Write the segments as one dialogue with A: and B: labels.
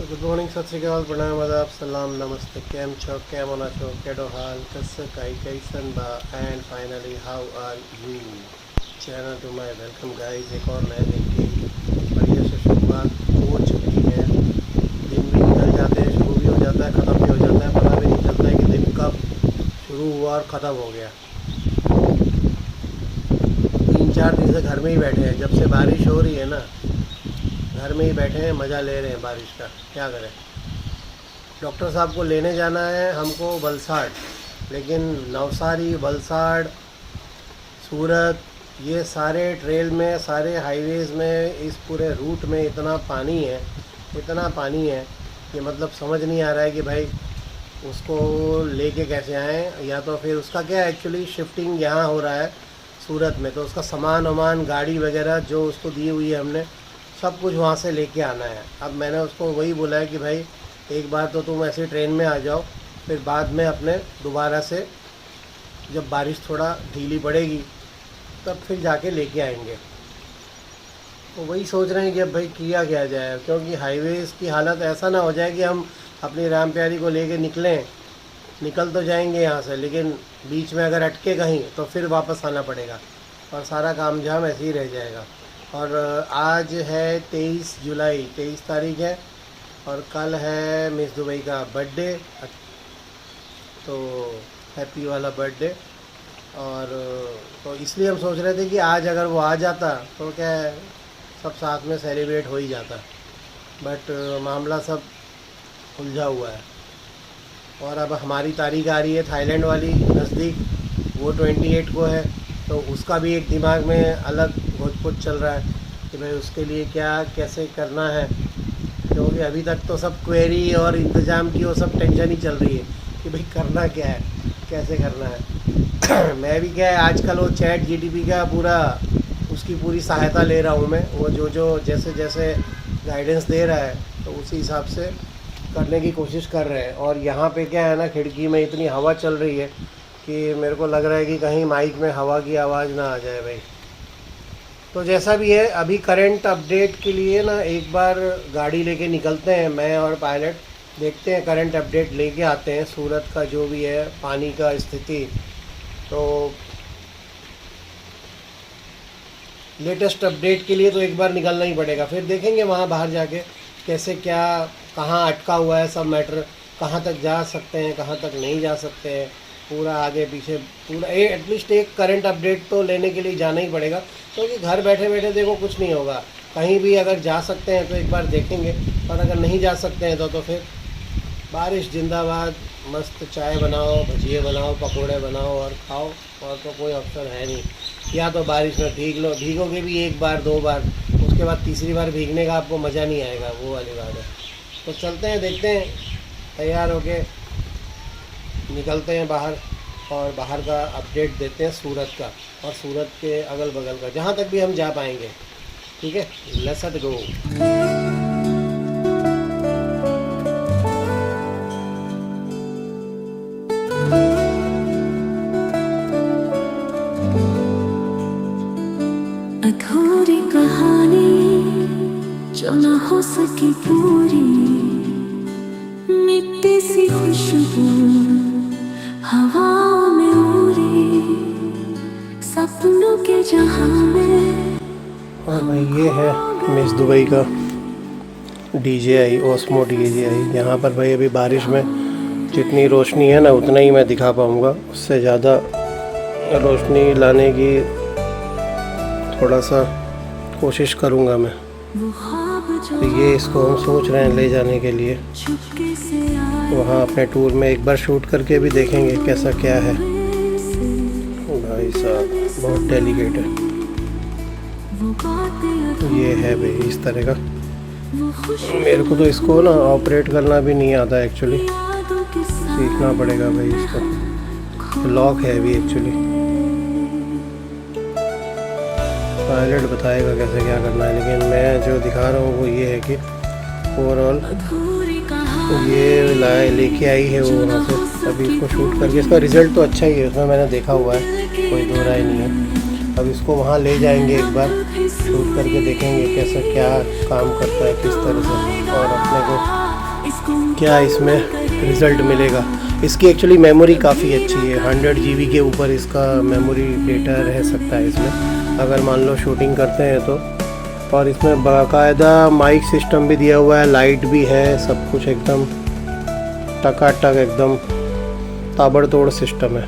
A: Good morning, सत श्रीकाल, प्रणाम, आदाब, सलाम, नमस्ते। केम छो, केम होना छो, केडो हाल, कसं काय, कैसन बा, and finally how are you. Channel to my welcome guys. एक और नए दिन की बढ़िया से शुरुआत हो चुकी है। दिन भी निकल जाते हैं, शुरू भी हो जाता है, ख़त्म भी हो जाता है, पता भी नहीं चलता है कि दिन कब शुरू हुआ और ख़त्म हो गया। 3-4 दिन से घर में ही बैठे हैं, जब से बारिश हो रही है ना, घर में ही बैठे हैं, मज़ा ले रहे हैं बारिश का। क्या करें। डॉक्टर साहब को लेने जाना है हमको वलसाड़, लेकिन नवसारी, वलसाड़, सूरत, ये सारे ट्रेल में, सारे हाईवेज़ में, इस पूरे रूट में इतना पानी है कि मतलब समझ नहीं आ रहा है कि भाई उसको लेके कैसे आएँ। या तो फिर उसका क्या एक्चुअली शिफ्टिंग यहाँ हो रहा है सूरत में, तो उसका सामान वामान, गाड़ी वगैरह जो उसको दी हुई है हमने, सब कुछ वहाँ से लेके आना है। अब मैंने उसको वही बोला है कि भाई एक बार तो तुम ऐसे ट्रेन में आ जाओ, फिर बाद में अपने दोबारा से जब बारिश थोड़ा ढीली पड़ेगी तब फिर जाके लेके आएंगे। तो वही सोच रहे हैं कि अब भाई किया क्या जाए, क्योंकि हाईवेज़ की हालत ऐसा ना हो जाए कि हम अपनी राम प्यारी को लेके निकल तो जाएंगे यहाँ से, लेकिन बीच में अगर अटके कहीं तो फिर वापस आना पड़ेगा और सारा काम झाम ऐसे ही रह जाएगा। और आज है 23 जुलाई, 23 तारीख है, और कल है मिस दुबई का बर्थडे, तो हैप्पी वाला बर्थडे। और तो इसलिए हम सोच रहे थे कि आज अगर वो आ जाता तो क्या है, सब साथ में सेलिब्रेट हो ही जाता, बट मामला सब उलझा हुआ है। और अब हमारी तारीख आ रही है थाईलैंड वाली नज़दीक, वो 28 को है, तो उसका भी एक दिमाग में अलग घोच चल रहा है कि भाई उसके लिए क्या कैसे करना है, क्योंकि अभी तक तो सब क्वेरी और इंतज़ाम की वो सब टेंशन ही चल रही है कि भाई करना क्या है, कैसे करना है। मैं भी क्या है आजकल वो चैट जीटीपी का उसकी पूरी सहायता ले रहा हूँ मैं। वो जो जैसे जैसे गाइडेंस दे रहा है तो उसी हिसाब से करने की कोशिश कर रहे हैं। और यहाँ पे क्या है ना, खिड़की में इतनी हवा चल रही है कि मेरे को लग रहा है कि कहीं माइक में हवा की आवाज़ ना आ जाए भाई। तो जैसा भी है, अभी करंट अपडेट के लिए ना एक बार गाड़ी लेके निकलते हैं, मैं और पायलट, देखते हैं करंट अपडेट लेके आते हैं सूरत का जो भी है पानी का स्थिति। तो लेटेस्ट अपडेट के लिए तो एक बार निकलना ही पड़ेगा, फिर देखेंगे वहाँ बाहर जाके कैसे क्या, कहाँ अटका हुआ है सब मैटर, कहाँ तक जा सकते हैं, कहाँ तक नहीं जा सकते हैं, पूरा आगे पीछे पूरा एटलीस्ट एक करंट अपडेट तो लेने के लिए जाना ही पड़ेगा, क्योंकि घर बैठे बैठे देखो कुछ नहीं होगा। कहीं भी अगर जा सकते हैं तो एक बार देखेंगे, और अगर नहीं जा सकते हैं तो फिर बारिश जिंदाबाद, मस्त चाय बनाओ, भजिए बनाओ, पकोड़े बनाओ और खाओ, और तो कोई ऑप्शन है नहीं। या तो बारिश में भीगोगे भी एक बार 2 बार, उसके बाद तीसरी बार भीगने का आपको मज़ा नहीं आएगा, वो वाली बात है। तो चलते हैं, देखते हैं, तैयार होके निकलते हैं बाहर, और बाहर का अपडेट देते हैं सूरत का और सूरत के अगल बगल का, जहाँ तक भी हम जा पाएंगे। ठीक है, लेट्स गो।
B: अधूरी कहानी जो न हो सकी पूरी, मिट्टी सी खुशबू हवाओं में उड़ी, सपनों के जहां में।
A: और भाई ये है मिस दुबई का DJI ओस्मो DJI। यहाँ पर भाई अभी बारिश में जितनी रोशनी है ना उतना ही मैं दिखा पाऊँगा, उससे ज़्यादा रोशनी लाने की थोड़ा सा कोशिश करूँगा मैं। तो ये इसको हम सोच रहे हैं ले जाने के लिए वहाँ अपने टूर में, एक बार शूट करके भी देखेंगे कैसा क्या है। भाई साहब बहुत डेलिकेट है। तो ये है भाई इस तरह का। मेरे को तो इसको ना ऑपरेट करना भी नहीं आता एक्चुअली, सीखना पड़ेगा भाई इसको। लॉक है अभी एक्चुअली, पायलट बताएगा कैसे क्या करना है, लेकिन मैं जो दिखा रहा हूँ वो ये है कि ओवरऑल ये लेके आई है वो वहाँ से। अभी इसको शूट करके, इसका रिज़ल्ट तो अच्छा ही है, उसमें मैंने देखा हुआ है, कोई दो राय नहीं है। अब इसको वहाँ ले जाएंगे, एक बार शूट करके देखेंगे कैसा क्या काम करता है, किस तरह से, और अपने को क्या इसमें रिज़ल्ट मिलेगा। इसकी एक्चुअली मेमोरी काफ़ी अच्छी है, 100 GB के ऊपर इसका मेमोरी डेटा रह सकता है इसमें, अगर मान लो शूटिंग करते हैं तो। और इसमें बाकायदा माइक सिस्टम भी दिया हुआ है, लाइट भी है, सब कुछ एकदम टकाटक एकदम ताबड़तोड़ सिस्टम है।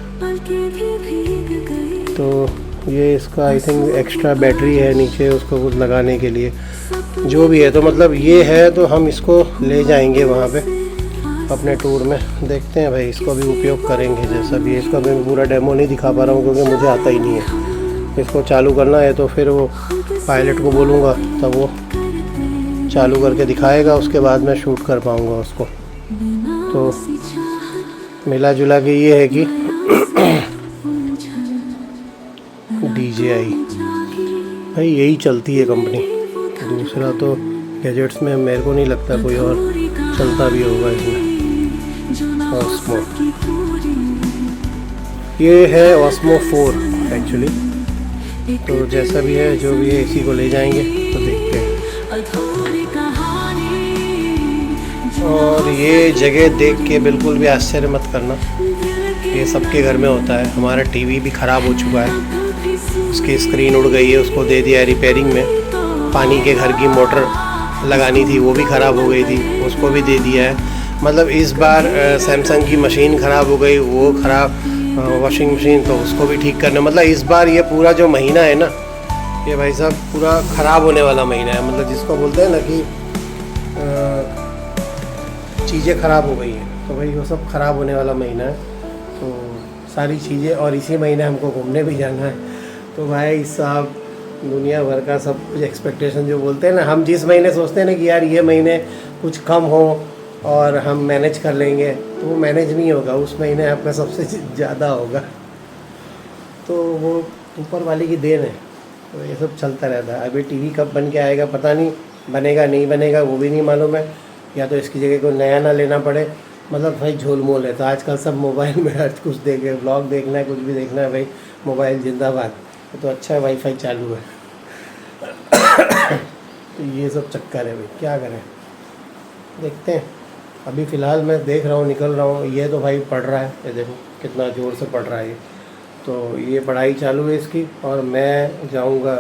A: तो ये इसका आई थिंक एक्स्ट्रा बैटरी है नीचे उसको कुछ लगाने के लिए, जो भी है। तो मतलब ये है, तो हम इसको ले जाएंगे वहाँ पे अपने टूर में, देखते हैं भाई, इसको भी उपयोग करेंगे जैसा भी है। इसका मैं पूरा डेमो नहीं दिखा पा रहा हूँ क्योंकि मुझे आता ही नहीं है। इसको चालू करना है तो फिर वो पायलट को बोलूँगा तब वो चालू करके दिखाएगा, उसके बाद मैं शूट कर पाऊँगा उसको। तो मिला जुला के ये है कि DJI भाई यही चलती है कंपनी, दूसरा तो गैजेट्स में मेरे को नहीं लगता कोई और चलता भी होगा इसमें। ऑस्मो, ये है ऑस्मो 4 एक्चुअली। तो जैसा भी है, जो भी है, इसी को ले जाएंगे तो देखते हैं। और ये जगह देख के बिल्कुल भी आश्चर्य मत करना, ये सबके घर में होता है। हमारा टीवी भी ख़राब हो चुका है, उसकी स्क्रीन उड़ गई है, उसको दे दिया रिपेयरिंग में। पानी के घर की मोटर लगानी थी, वो भी ख़राब हो गई थी, उसको भी दे दिया है। मतलब इस बार सैमसंग की मशीन ख़राब हो गई, वो ख़राब वॉशिंग मशीन, तो उसको भी ठीक करना। मतलब इस बार ये पूरा जो महीना है ना, ये भाई साहब पूरा ख़राब होने वाला महीना है। मतलब जिसको बोलते हैं ना कि चीज़ें ख़राब हो गई हैं, तो भाई वो सब ख़राब होने वाला महीना है। तो सारी चीज़ें, और इसी महीने हमको घूमने भी जाना है। तो भाई साहब दुनिया भर का सब कुछ एक्सपेक्टेशन जो बोलते हैं ना, हम जिस महीने सोचते हैं ना कि यार ये महीने कुछ कम हो और हम मैनेज कर लेंगे, तो वो मैनेज नहीं होगा, उस महीने आपका सबसे ज़्यादा होगा। तो वो ऊपर वाले की देन है। तो ये सब चलता रहता है। अभी टीवी कब बन के आएगा पता नहीं, बनेगा नहीं बनेगा वो भी नहीं मालूम है, या तो इसकी जगह कोई नया ना लेना पड़े। मतलब भाई झोलमोल है। तो आजकल सब मोबाइल में हर कुछ देखे, ब्लॉग देखना है, कुछ भी देखना है, भाई मोबाइल जिंदाबाद। तो अच्छा है, वाईफाई चालू है। तो ये सब चक्कर है भाई, क्या करें, देखते हैं। अभी फ़िलहाल मैं देख रहा हूँ, निकल रहा हूँ। ये तो भाई पढ़ रहा है, ये देखो कितना ज़ोर से पढ़ रहा है ये। तो ये पढ़ाई चालू है इसकी, और मैं जाऊँगा,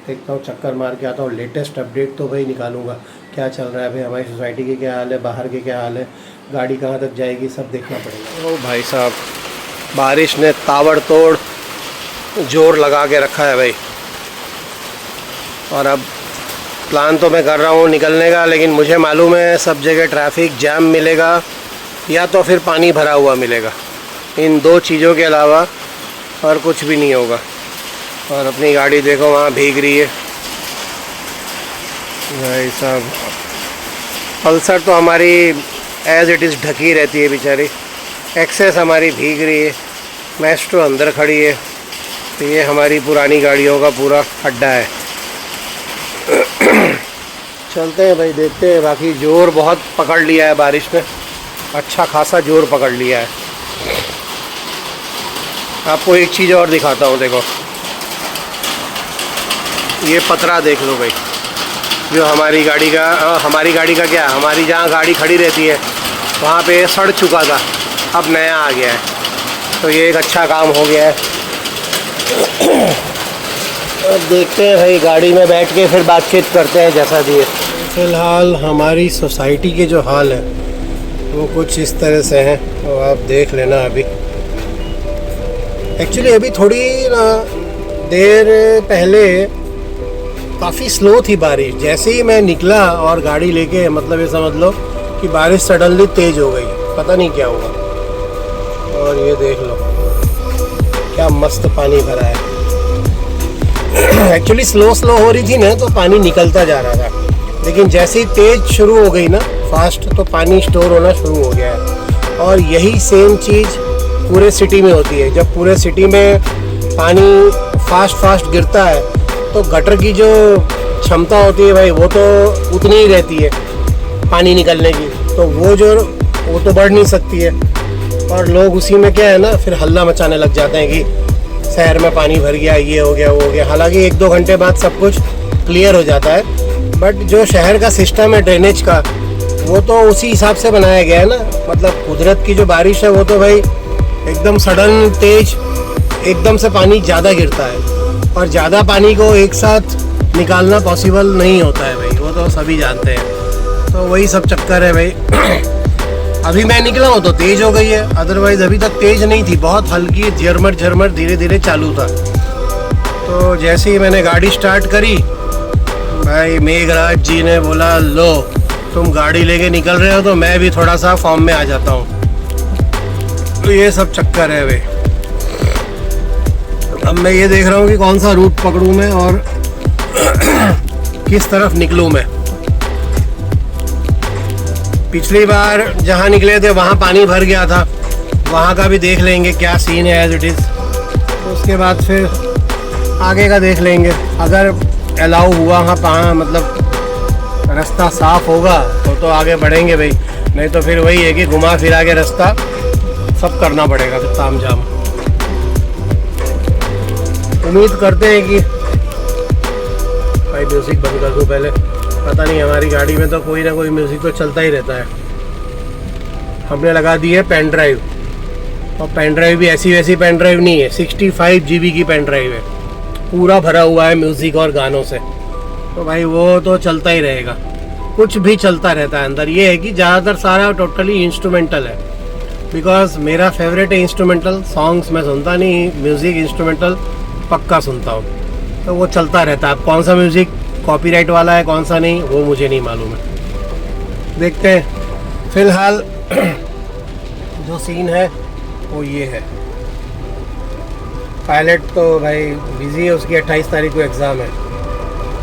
A: देखता हूँ, चक्कर मार के आता हूँ। लेटेस्ट अपडेट तो भाई निकालूँगा, क्या चल रहा है भाई, हमारी सोसाइटी के क्या हाल है, बाहर के क्या हाल है, गाड़ी कहाँ तक जाएगी, सब देखना पड़ेगा। ओ भाई साहब, बारिश ने ताबड़तोड़ जोर लगा के रखा है भाई। और अब प्लान तो मैं कर रहा हूँ निकलने का, लेकिन मुझे मालूम है सब जगह ट्रैफिक जैम मिलेगा, या तो फिर पानी भरा हुआ मिलेगा। इन दो चीज़ों के अलावा और कुछ भी नहीं होगा। और अपनी गाड़ी देखो वहाँ भीग रही है भाई साहब। पल्सर तो हमारी एज़ इट इज़ ढकी रहती है बेचारी, एक्सेस हमारी भीग रही है, मैस्ट्रो अंदर खड़ी है। तो ये हमारी पुरानी गाड़ियों का पूरा अड्डा है। चलते हैं भाई, देखते हैं। बाकी ज़ोर बहुत पकड़ लिया है बारिश ने, अच्छा खासा ज़ोर पकड़ लिया है। आपको एक चीज़ और दिखाता हूँ, देखो ये पतरा देख लो भाई, जो हमारी गाड़ी का क्या, हमारी जहाँ गाड़ी खड़ी रहती है वहाँ पे सड़ चुका था, अब नया आ गया है। तो ये एक अच्छा काम हो गया है। अब देखते हैं भाई, गाड़ी में बैठ के फिर बातचीत करते हैं जैसा भी है। फ़िलहाल हमारी सोसाइटी के जो हाल है वो कुछ इस तरह से हैं, तो आप देख लेना। अभी एक्चुअली अभी थोड़ी ना देर पहले काफ़ी स्लो थी बारिश। जैसे ही मैं निकला और गाड़ी लेके, मतलब ये समझ लो कि बारिश सडनली तेज़ हो गई, पता नहीं क्या हुआ। और ये देख लो क्या मस्त पानी भरा है। एक्चुअली स्लो हो रही थी ना, तो पानी निकलता जा रहा था, लेकिन जैसे ही तेज़ शुरू हो गई ना, फास्ट, तो पानी स्टोर होना शुरू हो गया है। और यही सेम चीज़ पूरे सिटी में होती है। जब पूरे सिटी में पानी फास्ट गिरता है तो गटर की जो क्षमता होती है भाई, वो तो उतनी ही रहती है पानी निकलने की, तो वो तो बढ़ नहीं सकती है। और लोग उसी में क्या है ना, फिर हल्ला मचाने लग जाते हैं कि शहर में पानी भर गया, ये हो गया, वो हो गया। हालांकि 1-2 घंटे बाद सब कुछ क्लियर हो जाता है, बट जो शहर का सिस्टम है ड्रेनेज का, वो तो उसी हिसाब से बनाया गया है ना, मतलब कुदरत की जो बारिश है वो तो भाई एकदम सडन तेज एकदम से पानी ज़्यादा गिरता है, और ज़्यादा पानी को एक साथ निकालना पॉसिबल नहीं होता है भाई, वो तो सभी जानते हैं। तो वही सब चक्कर है भाई। अभी मैं निकला हूँ तो तेज़ हो गई है, अदरवाइज़ अभी तक तेज़ नहीं थी, बहुत हल्की झरमर झरमर धीरे धीरे चालू था। तो जैसे ही मैंने गाड़ी स्टार्ट करी भाई, मेघराज जी ने बोला लो तुम गाड़ी लेके निकल रहे हो तो मैं भी थोड़ा सा फॉर्म में आ जाता हूँ। तो ये सब चक्कर है भाई। अब मैं ये देख रहा हूँ कि कौन सा रूट पकड़ूँ मैं और किस तरफ निकलूँ मैं। पिछली बार जहाँ निकले थे वहाँ पानी भर गया था, वहाँ का भी देख लेंगे क्या सीन है एज इट इज़। तो उसके बाद फिर आगे का देख लेंगे, अगर अलाउ हुआ वहाँ मतलब रास्ता साफ होगा तो आगे बढ़ेंगे भाई, नहीं तो फिर वही है कि घुमा फिरा के रास्ता सब करना पड़ेगा फिर ताम झाम। उम्मीद करते हैं कि भाई म्यूज़िक बंद कर दूँ पहले, पता नहीं हमारी गाड़ी में तो कोई ना कोई म्यूज़िक तो चलता ही रहता है। हमने लगा दी है पेन ड्राइव, और पेन ड्राइव भी ऐसी वैसी पेन ड्राइव नहीं है, 65 GB की पेन ड्राइव है, पूरा भरा हुआ है म्यूज़िक और गानों से। तो भाई वो तो चलता ही रहेगा, कुछ भी चलता रहता है अंदर। ये है कि ज़्यादातर सारा टोटली इंस्ट्रूमेंटल है, बिकॉज मेरा फेवरेट है इंस्ट्रूमेंटल सॉन्ग्स। मैं सुनता नहीं म्यूज़िक, इंस्ट्रूमेंटल पक्का सुनता हूँ, तो वो चलता रहता है। अब कौन सा म्यूज़िक कॉपीराइट वाला है कौन सा नहीं वो मुझे नहीं मालूम है, देखते हैं। फ़िलहाल जो सीन है वो ये है, पायलट तो भाई बिज़ी है, उसकी 28 तारीख को एग्ज़ाम है,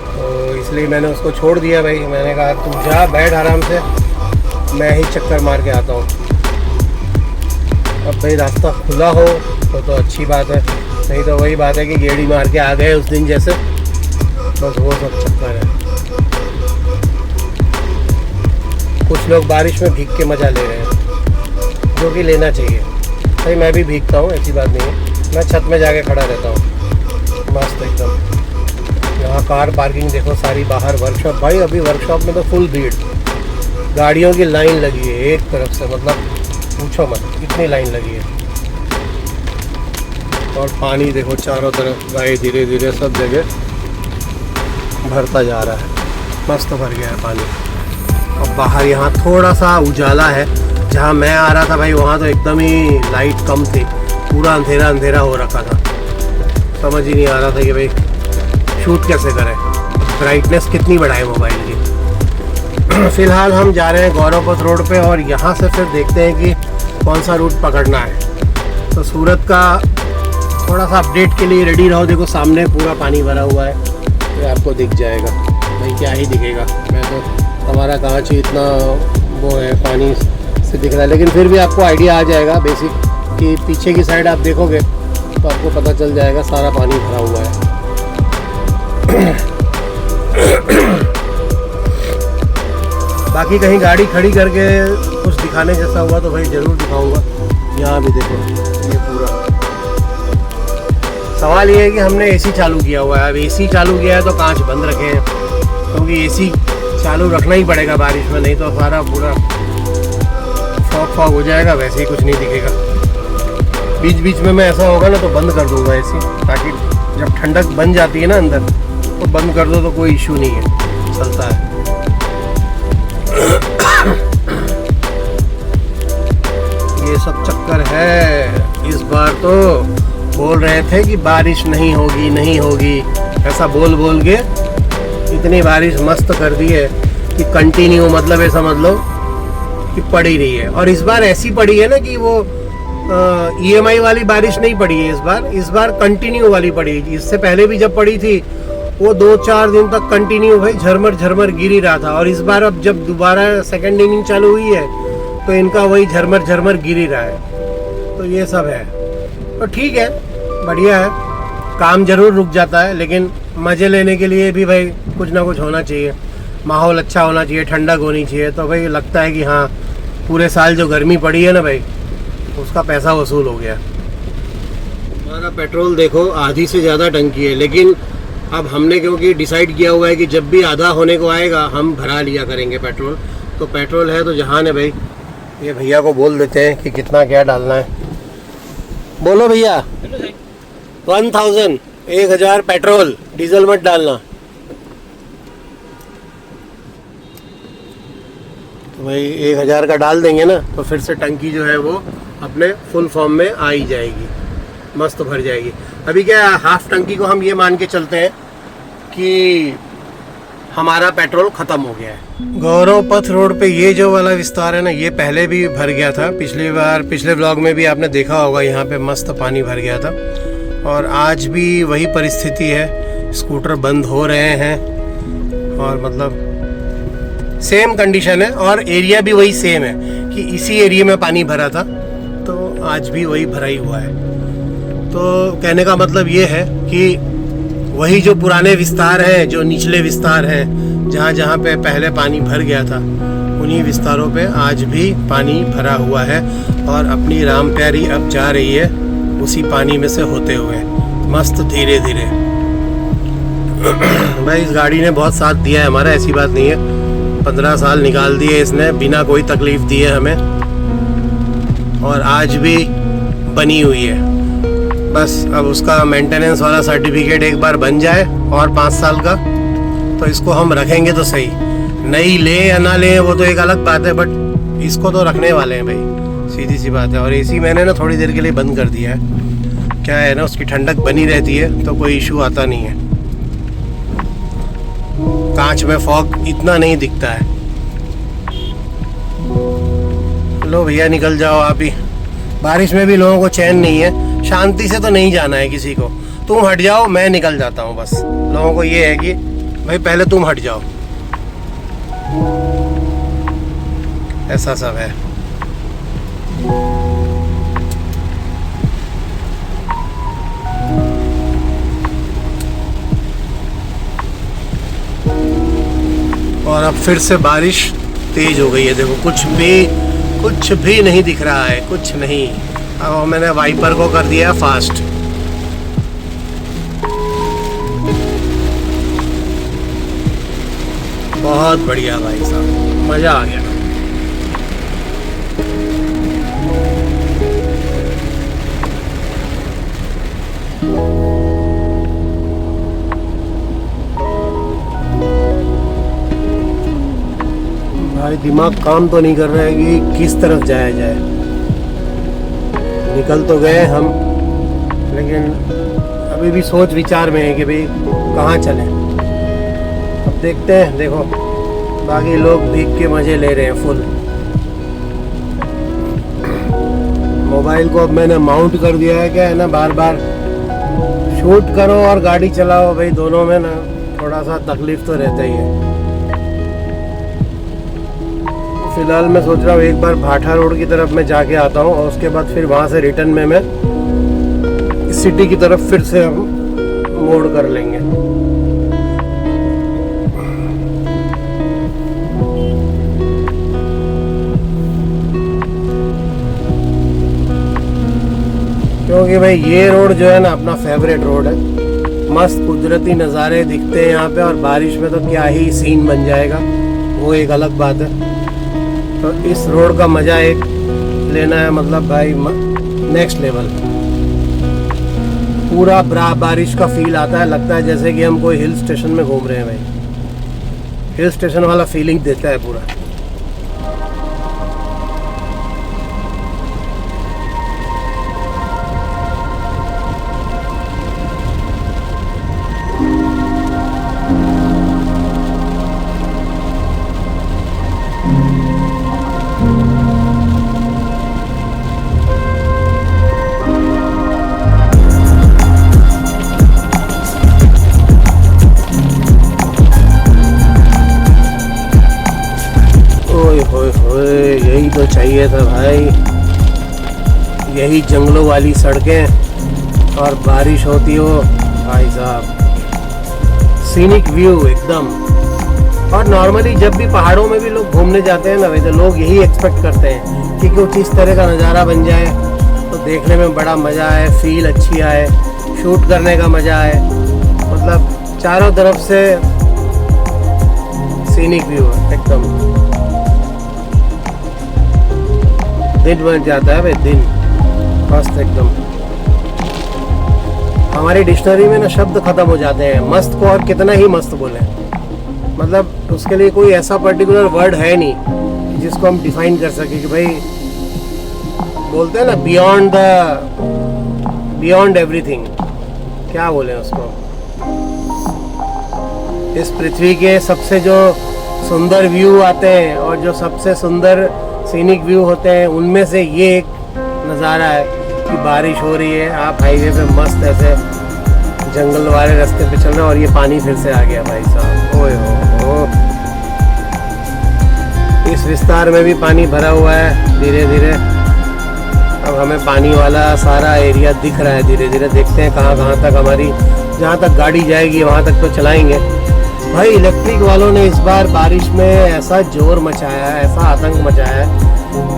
A: तो इसलिए मैंने उसको छोड़ दिया भाई। मैंने कहा तुम जा बैठ आराम से, मैं ही चक्कर मार के आता हूँ। अब भाई रास्ता खुला हो तो अच्छी बात है, नहीं तो वही बात है कि गेड़ी मार के आ गए उस दिन जैसे, बस वो सब चक्कर है। कुछ लोग बारिश में भीग के मज़ा ले रहे हैं, जो कि लेना चाहिए भाई। मैं भी भीगता हूँ, ऐसी बात नहीं है, मैं छत में जाके खड़ा रहता हूँ मस्त एकदम। यहाँ कार पार्किंग देखो सारी बाहर, वर्कशॉप भाई अभी वर्कशॉप में तो फुल भीड़, गाड़ियों की लाइन लगी है एक तरफ से, मतलब पूछो मत कितनी लाइन लगी है। और पानी देखो चारों तरफ भाई, धीरे धीरे सब जगह भरता जा रहा है, मस्त भर गया है पानी। और बाहर यहाँ थोड़ा सा उजाला है, जहाँ मैं आ रहा था भाई वहाँ तो एकदम ही लाइट कम थी, पूरा अंधेरा अंधेरा हो रखा था, समझ ही नहीं आ रहा था कि भाई शूट कैसे करें, ब्राइटनेस कितनी बढ़ाए मोबाइल की। फ़िलहाल हम जा रहे हैं गौरवपथ रोड पे, और यहाँ से फिर देखते हैं कि कौन सा रूट पकड़ना है। तो सूरत का थोड़ा सा अपडेट के लिए रेडी रहो। देखो सामने पूरा पानी भरा हुआ है, ये आपको दिख जाएगा भाई, क्या ही दिखेगा। मैं तो हमारा कांच ही इतना वो है पानी से दिख रहा है, लेकिन फिर भी आपको आइडिया आ जाएगा बेसिक कि पीछे की साइड आप देखोगे तो आपको पता चल जाएगा सारा पानी भरा हुआ है। बाकी कहीं गाड़ी खड़ी करके कुछ दिखाने जैसा हुआ तो भाई ज़रूर दिखाऊंगा। यहाँ भी देखो ये पूरा, सवाल ये है कि हमने एसी चालू किया हुआ है। अब एसी चालू किया है तो कांच बंद रखे हैं, क्योंकि एसी चालू रखना ही पड़ेगा बारिश में, नहीं तो सारा पूरा फॉग हो जाएगा, वैसे ही कुछ नहीं दिखेगा। बीच बीच में मैं ऐसा होगा ना तो बंद कर दूंगा एसी, ताकि जब ठंडक बन जाती है ना अंदर तो बंद कर दो तो कोई इशू नहीं है, चलता है। ये सब चक्कर है। इस बार तो बोल रहे थे कि बारिश नहीं होगी नहीं होगी, ऐसा बोल बोल के इतनी बारिश मस्त कर दी है कि कंटिन्यू, मतलब ये समझ लो कि पड़ ही रही है। और इस बार ऐसी पड़ी है ना कि वो EMI वाली बारिश नहीं पड़ी है इस बार कंटिन्यू वाली पड़ी। इससे पहले भी जब पड़ी थी वो 2-4 दिन तक कंटिन्यू भाई झरमर झरमर गिर ही रहा था, और इस बार अब जब दोबारा सेकंड इनिंग चालू हुई है तो इनका वही झरमर झरमर गिर ही रहा है। तो ये सब है, तो ठीक है, बढ़िया है। काम जरूर रुक जाता है, लेकिन मज़े लेने के लिए भी भाई कुछ ना कुछ होना चाहिए, माहौल अच्छा होना चाहिए, ठंडक होनी चाहिए। तो भाई लगता है कि हाँ पूरे साल जो गर्मी पड़ी है ना भाई, उसका पैसा वसूल हो गया। हमारा पेट्रोल देखो आधी से ज़्यादा टंकी है, लेकिन अब हमने क्योंकि डिसाइड किया हुआ है कि जब भी आधा होने को आएगा हम भरा लिया करेंगे पेट्रोल। तो पेट्रोल है तो जहान है भाई। ये भैया को बोल देते हैं कि कितना क्या डालना है। बोलो भैया। 1000 पेट्रोल, डीजल मत डालना। तो भाई 1000 का डाल देंगे ना तो फिर से टंकी जो है वो अपने फुल फॉर्म में आ ही जाएगी, मस्त भर जाएगी। अभी क्या हाफ टंकी को हम ये मान के चलते हैं कि हमारा पेट्रोल ख़त्म हो गया है। गौरव पथ रोड पे ये जो वाला विस्तार है ना, ये पहले भी भर गया था। पिछले व्लॉग में भी आपने देखा होगा, यहाँ पे मस्त पानी भर गया था। और आज भी वही परिस्थिति है, स्कूटर बंद हो रहे हैं और मतलब सेम कंडीशन है। और एरिया भी वही सेम है कि इसी एरिया में पानी भरा था, तो आज भी वही भरा ही हुआ है। तो कहने का मतलब ये है कि वही जो पुराने विस्तार हैं, जो निचले विस्तार हैं, जहाँ जहाँ पे पहले पानी भर गया था, उन्हीं विस्तारों पे आज भी पानी भरा हुआ है। और अपनी राम प्यारी अब जा रही है उसी पानी में से होते हुए, मस्त धीरे धीरे। भाई इस गाड़ी ने बहुत साथ दिया है हमारा, ऐसी बात नहीं है। 15 साल निकाल दिए इसने बिना कोई तकलीफ दिए हमें, और आज भी बनी हुई है। बस अब उसका मेंटेनेंस वाला सर्टिफिकेट एक बार बन जाए और 5 साल का, तो इसको हम रखेंगे तो सही। नई ले या ना ले वो तो एक अलग बात है, बट इसको तो रखने वाले हैं भाई, सीधी सी बात है। और एसी मैंने ना थोड़ी देर के लिए बंद कर दिया है। क्या है ना, उसकी ठंडक बनी रहती है तो कोई इशू आता नहीं है। कांच में फॉग इतना नहीं दिखता है। लो भैया निकल जाओ आप ही। बारिश में भी लोगों को चैन नहीं है, शांति से तो नहीं जाना है किसी को। तुम हट जाओ, मैं निकल जाता हूँ। बस लोगों को ये है कि भाई पहले तुम हट जाओ, ऐसा सब है। और अब फिर से बारिश तेज हो गई है। देखो कुछ भी नहीं दिख रहा है, कुछ नहीं। अब मैंने वाइपर को कर दिया फास्ट। बहुत बढ़िया भाई साहब, मजा आ गया। भाई दिमाग काम तो नहीं कर रहा है कि किस तरफ जाया जाए। निकल तो गए हम, लेकिन अभी भी सोच विचार में है कि भाई कहाँ चलें। अब देखते हैं। देखो बाकी लोग भीग के मज़े ले रहे हैं फुल। मोबाइल को अब मैंने माउंट कर दिया है, क्या है ना, बार बार शूट करो और गाड़ी चलाओ, भाई दोनों में ना थोड़ा सा तकलीफ तो रहता ही है। फिलहाल मैं सोच रहा हूँ एक बार भाठा रोड की तरफ मैं जाके आता हूँ, और उसके बाद फिर वहाँ से रिटर्न में मैं सिटी की तरफ फिर से हम मोड़ कर लेंगे। क्योंकि भाई ये रोड जो है ना अपना फेवरेट रोड है। मस्त कुदरती नज़ारे दिखते हैं यहाँ पे, और बारिश में तो क्या ही सीन बन जाएगा, वो एक अलग बात है। तो इस रोड का मज़ा एक लेना है, मतलब भाई नेक्स्ट लेवल। पूरा बारिश का फील आता है, लगता है जैसे कि हम कोई हिल स्टेशन में घूम रहे हैं भाई। हिल स्टेशन वाला फीलिंग देता है पूरा। यही तो चाहिए था भाई, यही जंगलों वाली सड़कें और बारिश होती हो भाई साहब, सीनिक व्यू एकदम। और नॉर्मली जब भी पहाड़ों में भी लोग घूमने जाते हैं ना भाई, तो लोग यही एक्सपेक्ट करते हैं कि कुछ इस तरह का नज़ारा बन जाए तो देखने में बड़ा मज़ा आए, फील अच्छी आए, शूट करने का मज़ा आए। मतलब चारों तरफ से सीनिक व्यू है एकदम। दिन बन जाता है भाई, दिन मस्त एकदम। हमारी डिक्शनरी में ना शब्द खत्म हो जाते हैं मस्त को, और कितना ही मस्त बोले, मतलब उसके लिए कोई ऐसा पर्टिकुलर वर्ड है नहीं जिसको हम डिफाइन कर सके कि भाई बोलते हैं ना बियॉन्ड एवरीथिंग, क्या बोले उसको। इस पृथ्वी के सबसे जो सुंदर व्यू आते हैं और जो सबसे सुंदर सीनिक व्यू होते हैं, उनमें से ये एक नज़ारा है कि बारिश हो रही है, आप हाईवे पे मस्त ऐसे जंगल वाले रास्ते पे चल रहे हैं और ये पानी फिर से आ गया भाई साहब। ओए हो, इस विस्तार में भी पानी भरा हुआ है धीरे धीरे। अब हमें पानी वाला सारा एरिया दिख रहा है धीरे धीरे। देखते हैं कहाँ कहाँ तक हमारी, जहाँ तक गाड़ी जाएगी वहाँ तक तो चलाएंगे। भाई इलेक्ट्रिक वालों ने इस बार बारिश में ऐसा जोर मचाया है, ऐसा आतंक मचाया है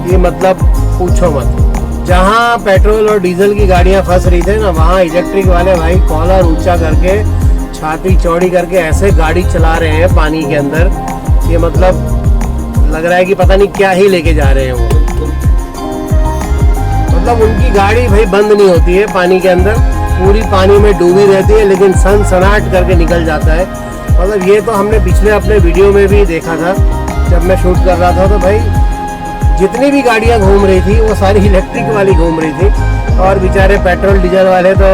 A: कि मतलब पूछो मत। जहाँ पेट्रोल और डीजल की गाड़ियाँ फंस रही थी ना, वहाँ इलेक्ट्रिक वाले भाई कॉलर ऊंचा करके, छाती चौड़ी करके ऐसे गाड़ी चला रहे हैं पानी के अंदर, ये मतलब लग रहा है कि पता नहीं क्या ही लेके जा रहे हैं वो। मतलब उनकी गाड़ी भाई बंद नहीं होती है पानी के अंदर, पूरी पानी में डूबी रहती है, लेकिन सनसनाट करके निकल जाता है। मतलब ये तो हमने पिछले अपने वीडियो में भी देखा था जब मैं शूट कर रहा था, तो भाई जितनी भी गाड़ियाँ घूम रही थी वो सारी इलेक्ट्रिक वाली घूम रही थी, और बेचारे पेट्रोल डीजल वाले तो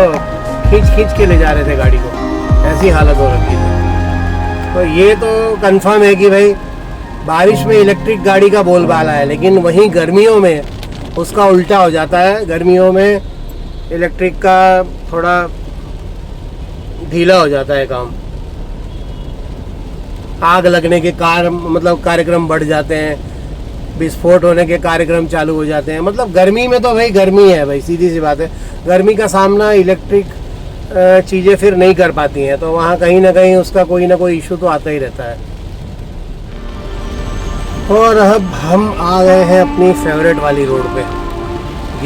A: खींच के ले जा रहे थे गाड़ी को, ऐसी हालत हो रखी थी। तो ये तो कंफर्म है कि भाई बारिश में इलेक्ट्रिक गाड़ी का बोलबाला है, लेकिन वहीं गर्मियों में उसका उल्टा हो जाता है। गर्मियों में इलेक्ट्रिक का थोड़ा ढीला हो जाता है काम, आग लगने के मतलब कार्यक्रम बढ़ जाते हैं, विस्फोट होने के कार्यक्रम चालू हो जाते हैं। मतलब गर्मी में तो भाई गर्मी है भाई, सीधी सी बात है। गर्मी का सामना इलेक्ट्रिक चीज़ें फिर नहीं कर पाती हैं, तो वहाँ कहीं ना कहीं उसका कोई ना कोई इशू तो आता ही रहता है। और अब हम आ गए हैं अपनी फेवरेट वाली रोड पे।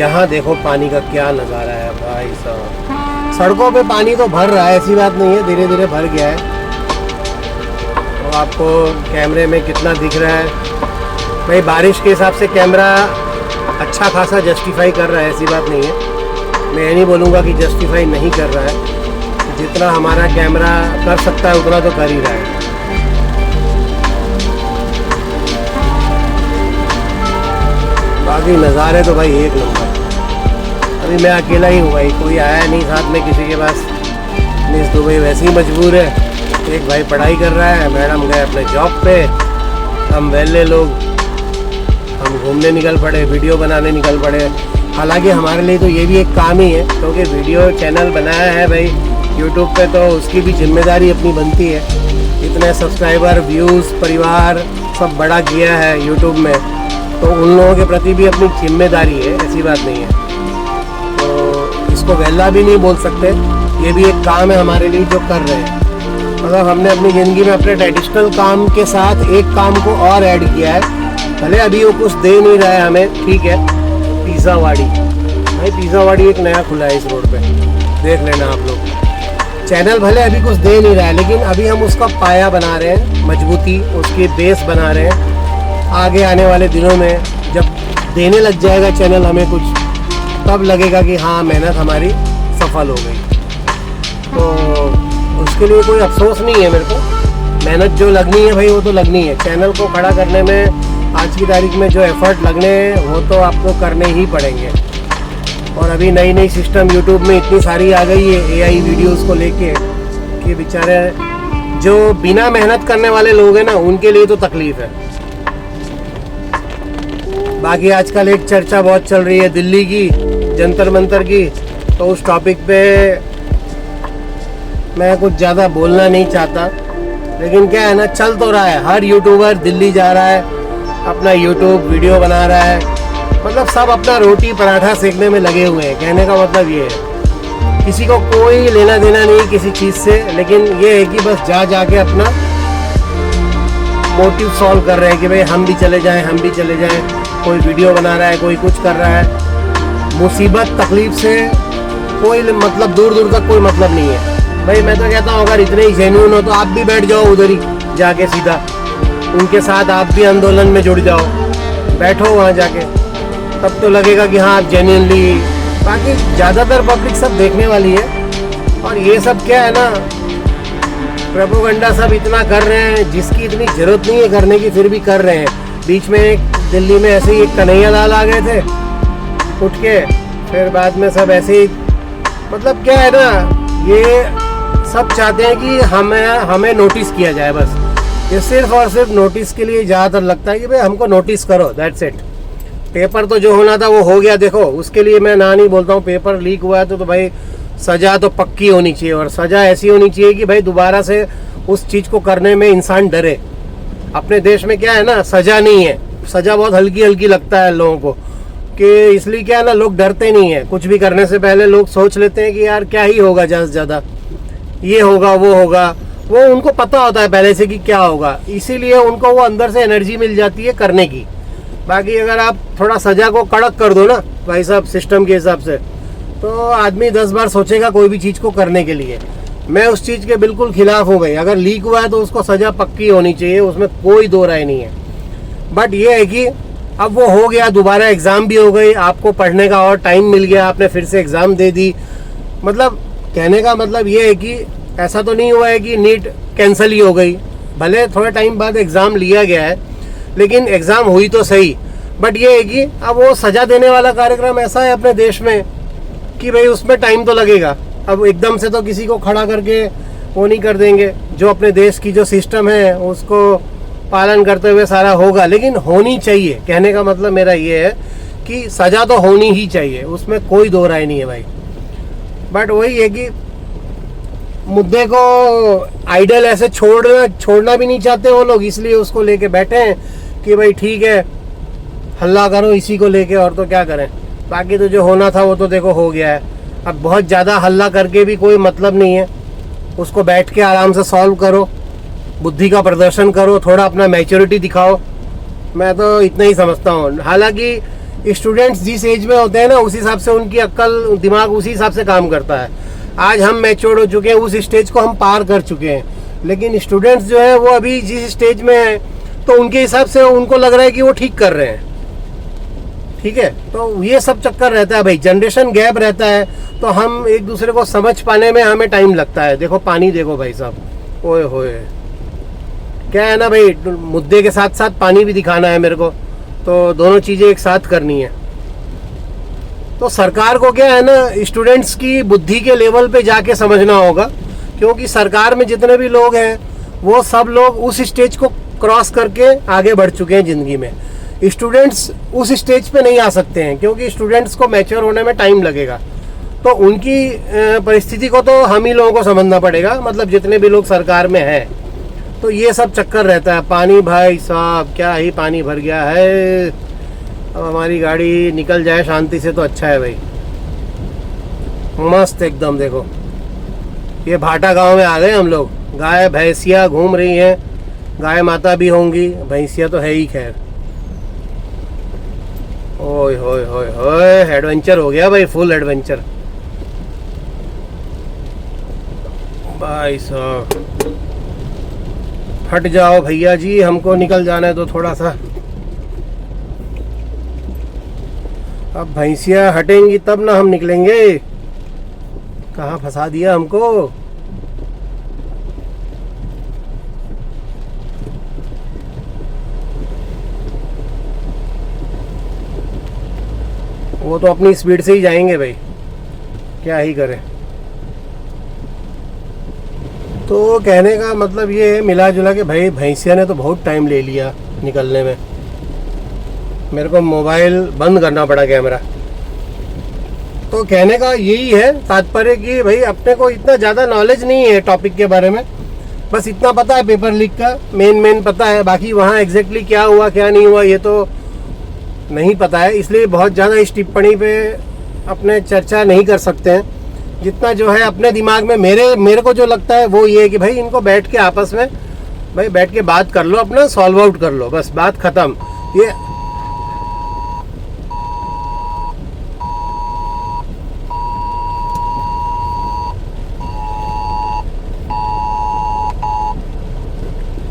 A: यहाँ देखो पानी का क्या नज़ारा है भाई साहब। सड़कों पे पानी तो भर रहा है, ऐसी बात नहीं है, धीरे धीरे भर गया है। तो आपको कैमरे में कितना दिख रहा है भाई, बारिश के हिसाब से कैमरा अच्छा खासा जस्टिफाई कर रहा है, ऐसी बात नहीं है। मैं ये नहीं बोलूँगा कि जस्टिफाई नहीं कर रहा है, जितना हमारा कैमरा कर सकता है उतना तो कर ही रहा है। बाकी नज़ारे तो भाई एक नंबर। अभी मैं अकेला ही हूँ भाई, कोई आया नहीं साथ में किसी के पास। मिस दुबई वैसे ही मजबूर है, एक भाई पढ़ाई कर रहा है, मैडम गए अपने जॉब पे, हम वेले लोग हम घूमने निकल पड़े, वीडियो बनाने निकल पड़े। हालांकि हमारे लिए तो ये भी एक काम ही है, क्योंकि वीडियो चैनल बनाया है भाई यूट्यूब पे, तो उसकी भी जिम्मेदारी अपनी बनती है। इतने सब्सक्राइबर, व्यूज़, परिवार सब बड़ा किया है यूट्यूब में, तो उन लोगों के प्रति भी अपनी जिम्मेदारी है, ऐसी बात नहीं है। तो इसको वेला भी नहीं बोल सकते, ये भी एक काम है हमारे लिए जो कर रहे हैं। मतलब हमने अपनी ज़िंदगी में अपने ट्रेडिशनल काम के साथ एक काम को और ऐड किया है। भले अभी वो कुछ दे नहीं रहा है हमें, ठीक है, पिज़्ज़ा वाड़ी भाई, पिज़्ज़ा वाड़ी एक नया खुला है इस रोड पे, देख लेना आप लोग। चैनल भले अभी कुछ दे नहीं रहा है, लेकिन अभी हम उसका पाया बना रहे हैं, मजबूती उसकी बेस बना रहे हैं। आगे आने वाले दिनों में जब देने लग जाएगा चैनल हमें कुछ, तब लगेगा कि हाँ मेहनत हमारी सफल हो गई। तो उसके लिए कोई अफसोस नहीं है मेरे को, मेहनत जो लगनी है भाई वो तो लगनी है। चैनल को खड़ा करने में आज की तारीख में जो एफर्ट लगने हैं वो तो आपको करने ही पड़ेंगे। और अभी नई नई सिस्टम यूट्यूब में इतनी सारी आ गई है एआई वीडियोस को लेके, कि बेचारे जो बिना मेहनत करने वाले लोग हैं ना, उनके लिए तो तकलीफ है। बाकी आजकल एक चर्चा बहुत चल रही है दिल्ली की, जंतर मंतर की, तो उस टॉपिक पे मैं कुछ ज़्यादा बोलना नहीं चाहता, लेकिन क्या है ना, चल तो रहा है। हर यूट्यूबर दिल्ली जा रहा है, अपना यूट्यूब वीडियो बना रहा है, मतलब सब अपना रोटी पराठा सेकने में लगे हुए हैं। कहने का मतलब ये है, किसी को कोई लेना देना नहीं किसी चीज़ से, लेकिन ये है कि बस जा के अपना मोटिव सॉल्व कर रहे हैं कि भाई हम भी चले जाएं, हम भी चले जाएं। कोई वीडियो बना रहा है, कोई कुछ कर रहा है। मुसीबत तकलीफ से कोई मतलब दूर दूर तक कोई मतलब नहीं है। भाई मैं तो कहता हूँ अगर इतने ही जेन्युइन हो तो आप भी बैठ जाओ उधर ही जाके सीधा, उनके साथ आप भी आंदोलन में जुड़ जाओ, बैठो वहाँ जाके, तब तो लगेगा कि हाँ आप जेन्युइनली। बाकी ज़्यादातर पब्लिक सब देखने वाली है, और ये सब क्या है ना, प्रोपेगेंडा सब इतना कर रहे हैं जिसकी इतनी ज़रूरत नहीं है करने की, फिर भी कर रहे हैं। बीच में एक दिल्ली में ऐसे ही एक कन्हैया लाल आ गए थे उठ के, फिर बाद में सब ऐसे ही, मतलब क्या है ना, ये सब चाहते हैं कि हमें नोटिस किया जाए बस। ये सिर्फ और सिर्फ नोटिस के लिए ज़्यादातर लगता है कि भाई हमको नोटिस करो, दैट्स इट। पेपर तो जो होना था वो हो गया, देखो उसके लिए मैं ना नहीं बोलता हूँ। पेपर लीक हुआ है तो भाई सज़ा तो पक्की होनी चाहिए, और सज़ा ऐसी होनी चाहिए कि भाई दोबारा से उस चीज़ को करने में इंसान डरे। अपने देश में क्या है ना, सज़ा नहीं है, सज़ा बहुत हल्की हल्की लगता है लोगों को, कि इसलिए क्या है ना, लोग डरते नहीं है। कुछ भी करने से पहले लोग सोच लेते हैं कि यार क्या ही होगा, ज़्यादा से ज़्यादा ये होगा वो होगा, वो उनको पता होता है पहले से कि क्या होगा, इसीलिए उनको वो अंदर से एनर्जी मिल जाती है करने की। बाकी अगर आप थोड़ा सज़ा को कड़क कर दो ना भाई साहब सिस्टम के हिसाब से, तो आदमी 10 बार सोचेगा कोई भी चीज़ को करने के लिए। मैं उस चीज़ के बिल्कुल खिलाफ हूँ भाई। अगर लीक हुआ है तो उसको सज़ा पक्की होनी चाहिए, उसमें कोई दो राय नहीं है। बट ये है कि अब वो हो गया, दोबारा एग्ज़ाम भी हो गई, आपको पढ़ने का और टाइम मिल गया, आपने फिर से एग्ज़ाम दे दी। मतलब कहने का मतलब ये है कि ऐसा तो नहीं हुआ है कि नीट कैंसिल ही हो गई, भले थोड़े टाइम बाद एग्ज़ाम लिया गया है, लेकिन एग्ज़ाम हुई तो सही। बट ये है कि अब वो सज़ा देने वाला कार्यक्रम ऐसा है अपने देश में कि भाई उसमें टाइम तो लगेगा। अब एकदम से तो किसी को खड़ा करके वो नहीं कर देंगे, जो अपने देश की जो सिस्टम है उसको पालन करते हुए सारा होगा, लेकिन होनी चाहिए। कहने का मतलब मेरा ये है कि सज़ा तो होनी ही चाहिए, उसमें कोई दो राय नहीं है भाई। बट वही है कि मुद्दे को आइडल ऐसे छोड़ना भी नहीं चाहते वो लोग, इसलिए उसको लेके बैठे हैं कि भाई ठीक है हल्ला करो इसी को लेके, और तो क्या करें। बाकी तो जो होना था वो तो देखो हो गया है। अब बहुत ज़्यादा हल्ला करके भी कोई मतलब नहीं है, उसको बैठ के आराम से सॉल्व करो, बुद्धि का प्रदर्शन करो, थोड़ा अपना मैच्योरिटी दिखाओ। मैं तो इतना ही समझता हूँ। हालांकि स्टूडेंट्स जिस एज में होते हैं ना, उस हिसाब से उनकी अक्ल दिमाग उसी हिसाब से काम करता है। आज हम मैच्योर हो चुके हैं, उस स्टेज को हम पार कर चुके हैं, लेकिन स्टूडेंट्स जो है वो अभी जिस स्टेज में है, तो उनके हिसाब से उनको लग रहा है कि वो ठीक कर रहे हैं। ठीक है, तो ये सब चक्कर रहता है भाई, जनरेशन गैप रहता है, तो हम एक दूसरे को समझ पाने में हमें टाइम लगता है। देखो पानी देखो भाई साहब, ओए होए, क्या है ना भाई, मुद्दे के साथ साथ पानी भी दिखाना है मेरे को, तो दोनों चीज़ें एक साथ करनी है। तो सरकार को क्या है ना, स्टूडेंट्स की बुद्धि के लेवल पे जाके समझना होगा, क्योंकि सरकार में जितने भी लोग हैं वो सब लोग उस स्टेज को क्रॉस करके आगे बढ़ चुके हैं ज़िंदगी में। स्टूडेंट्स उस स्टेज पे नहीं आ सकते हैं, क्योंकि स्टूडेंट्स को मैच्योर होने में टाइम लगेगा। तो उनकी परिस्थिति को तो हम ही लोगों को समझना पड़ेगा, मतलब जितने भी लोग सरकार में हैं। तो ये सब चक्कर रहता है। पानी भाई साहब क्या ही पानी भर गया है, अब हमारी गाड़ी निकल जाए शांति से तो अच्छा है भाई। मस्त एकदम। देखो ये भाटा गांव में आ गए हम लोग, गाय भैंसियाँ घूम रही हैं, गाय माता भी होंगी, भैंसियाँ तो है ही खैर। ओए होए होए होए, एडवेंचर हो गया भाई, फुल एडवेंचर भाई साहब। हट जाओ भैया जी, हमको निकल जाना है तो थोड़ा सा। अब भैंसियाँ हटेंगी तब ना हम निकलेंगे। कहाँ फंसा दिया हमको। वो तो अपनी स्पीड से ही जाएंगे भाई, क्या ही करें। तो कहने का मतलब ये है मिला जुला के भाई, भैंसिया ने तो बहुत टाइम ले लिया निकलने में। मेरे को मोबाइल बंद करना पड़ा कैमरा। तो कहने का यही है तात्पर्य कि भाई अपने को इतना ज़्यादा नॉलेज नहीं है टॉपिक के बारे में, बस इतना पता है पेपर लीक का मेन पता है। बाकी वहाँ एग्जैक्टली क्या हुआ क्या नहीं हुआ ये तो नहीं पता है, इसलिए बहुत ज़्यादा इस टिप्पणी पे अपने चर्चा नहीं कर सकते हैं। जितना जो है अपने दिमाग में मेरे को जो लगता है वो ये है कि भाई इनको बैठ के आपस में भाई बैठ के बात कर लो, अपना सॉल्व आउट कर लो, बस बात ख़त्म। ये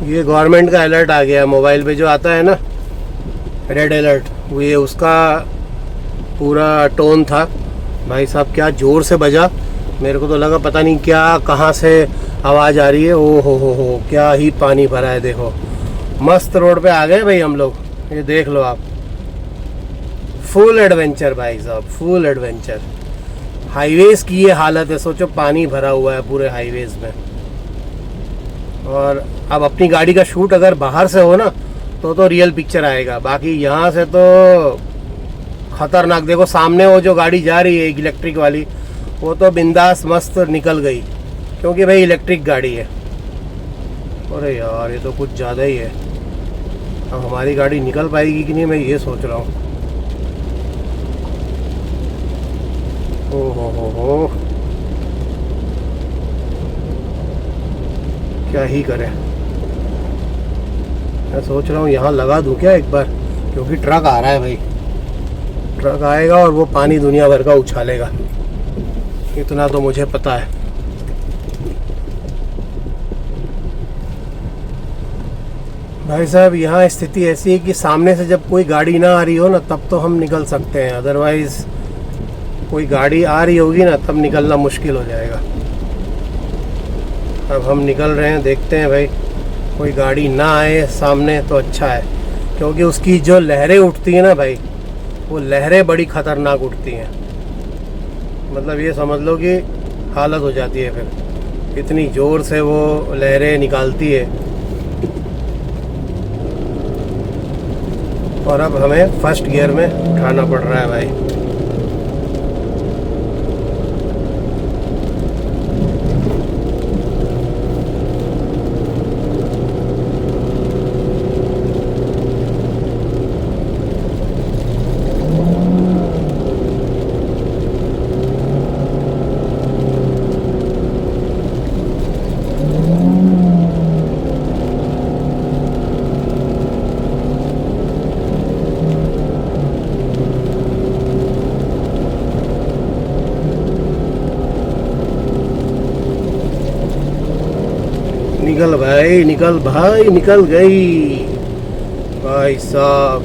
A: ये गवर्नमेंट का अलर्ट आ गया मोबाइल पे जो आता है ना, रेड अलर्ट, वो ये उसका पूरा टोन था भाई साहब। क्या ज़ोर से बजा, मेरे को तो लगा पता नहीं क्या कहाँ से आवाज़ आ रही है। ओ हो, क्या ही पानी भरा है। देखो मस्त रोड पे आ गए भाई हम लोग, ये देख लो आप। फुल एडवेंचर भाई साहब, फुल एडवेंचर। हाईवेज़ की ये हालत है, सोचो पानी भरा हुआ है पूरे हाईवेज़ में। और अब अपनी गाड़ी का शूट अगर बाहर से हो ना तो रियल पिक्चर आएगा, बाकी यहाँ से तो खतरनाक। देखो सामने वो जो गाड़ी जा रही है इलेक्ट्रिक वाली, वो तो बिंदास मस्त निकल गई, क्योंकि भाई इलेक्ट्रिक गाड़ी है। अरे यार ये तो कुछ ज़्यादा ही है। अब हमारी गाड़ी निकल पाएगी कि नहीं, मैं ये सोच रहा हूँ। ओ हो, क्या ही करें। मैं सोच रहा हूँ यहाँ लगा दूँ क्या एक बार, क्योंकि ट्रक आ रहा है भाई। ट्रक आएगा और वो पानी दुनिया भर का उछालेगा, इतना तो मुझे पता है। भाई साहब यहाँ स्थिति ऐसी है कि सामने से जब कोई गाड़ी ना आ रही हो ना तब तो हम निकल सकते हैं, अदरवाइज़ कोई गाड़ी आ रही होगी ना तब निकलना मुश्किल हो जाएगा। अब हम निकल रहे हैं, देखते हैं भाई कोई गाड़ी ना आए सामने तो अच्छा है, क्योंकि उसकी जो लहरें उठती हैं ना भाई, वो लहरें बड़ी ख़तरनाक उठती हैं। मतलब ये समझ लो कि हालत हो जाती है फिर, इतनी ज़ोर से वो लहरें निकालती है। और अब हमें फर्स्ट गियर में उठाना पड़ रहा है भाई। निकल भाई, निकल भाई, निकल गई भाई साहब।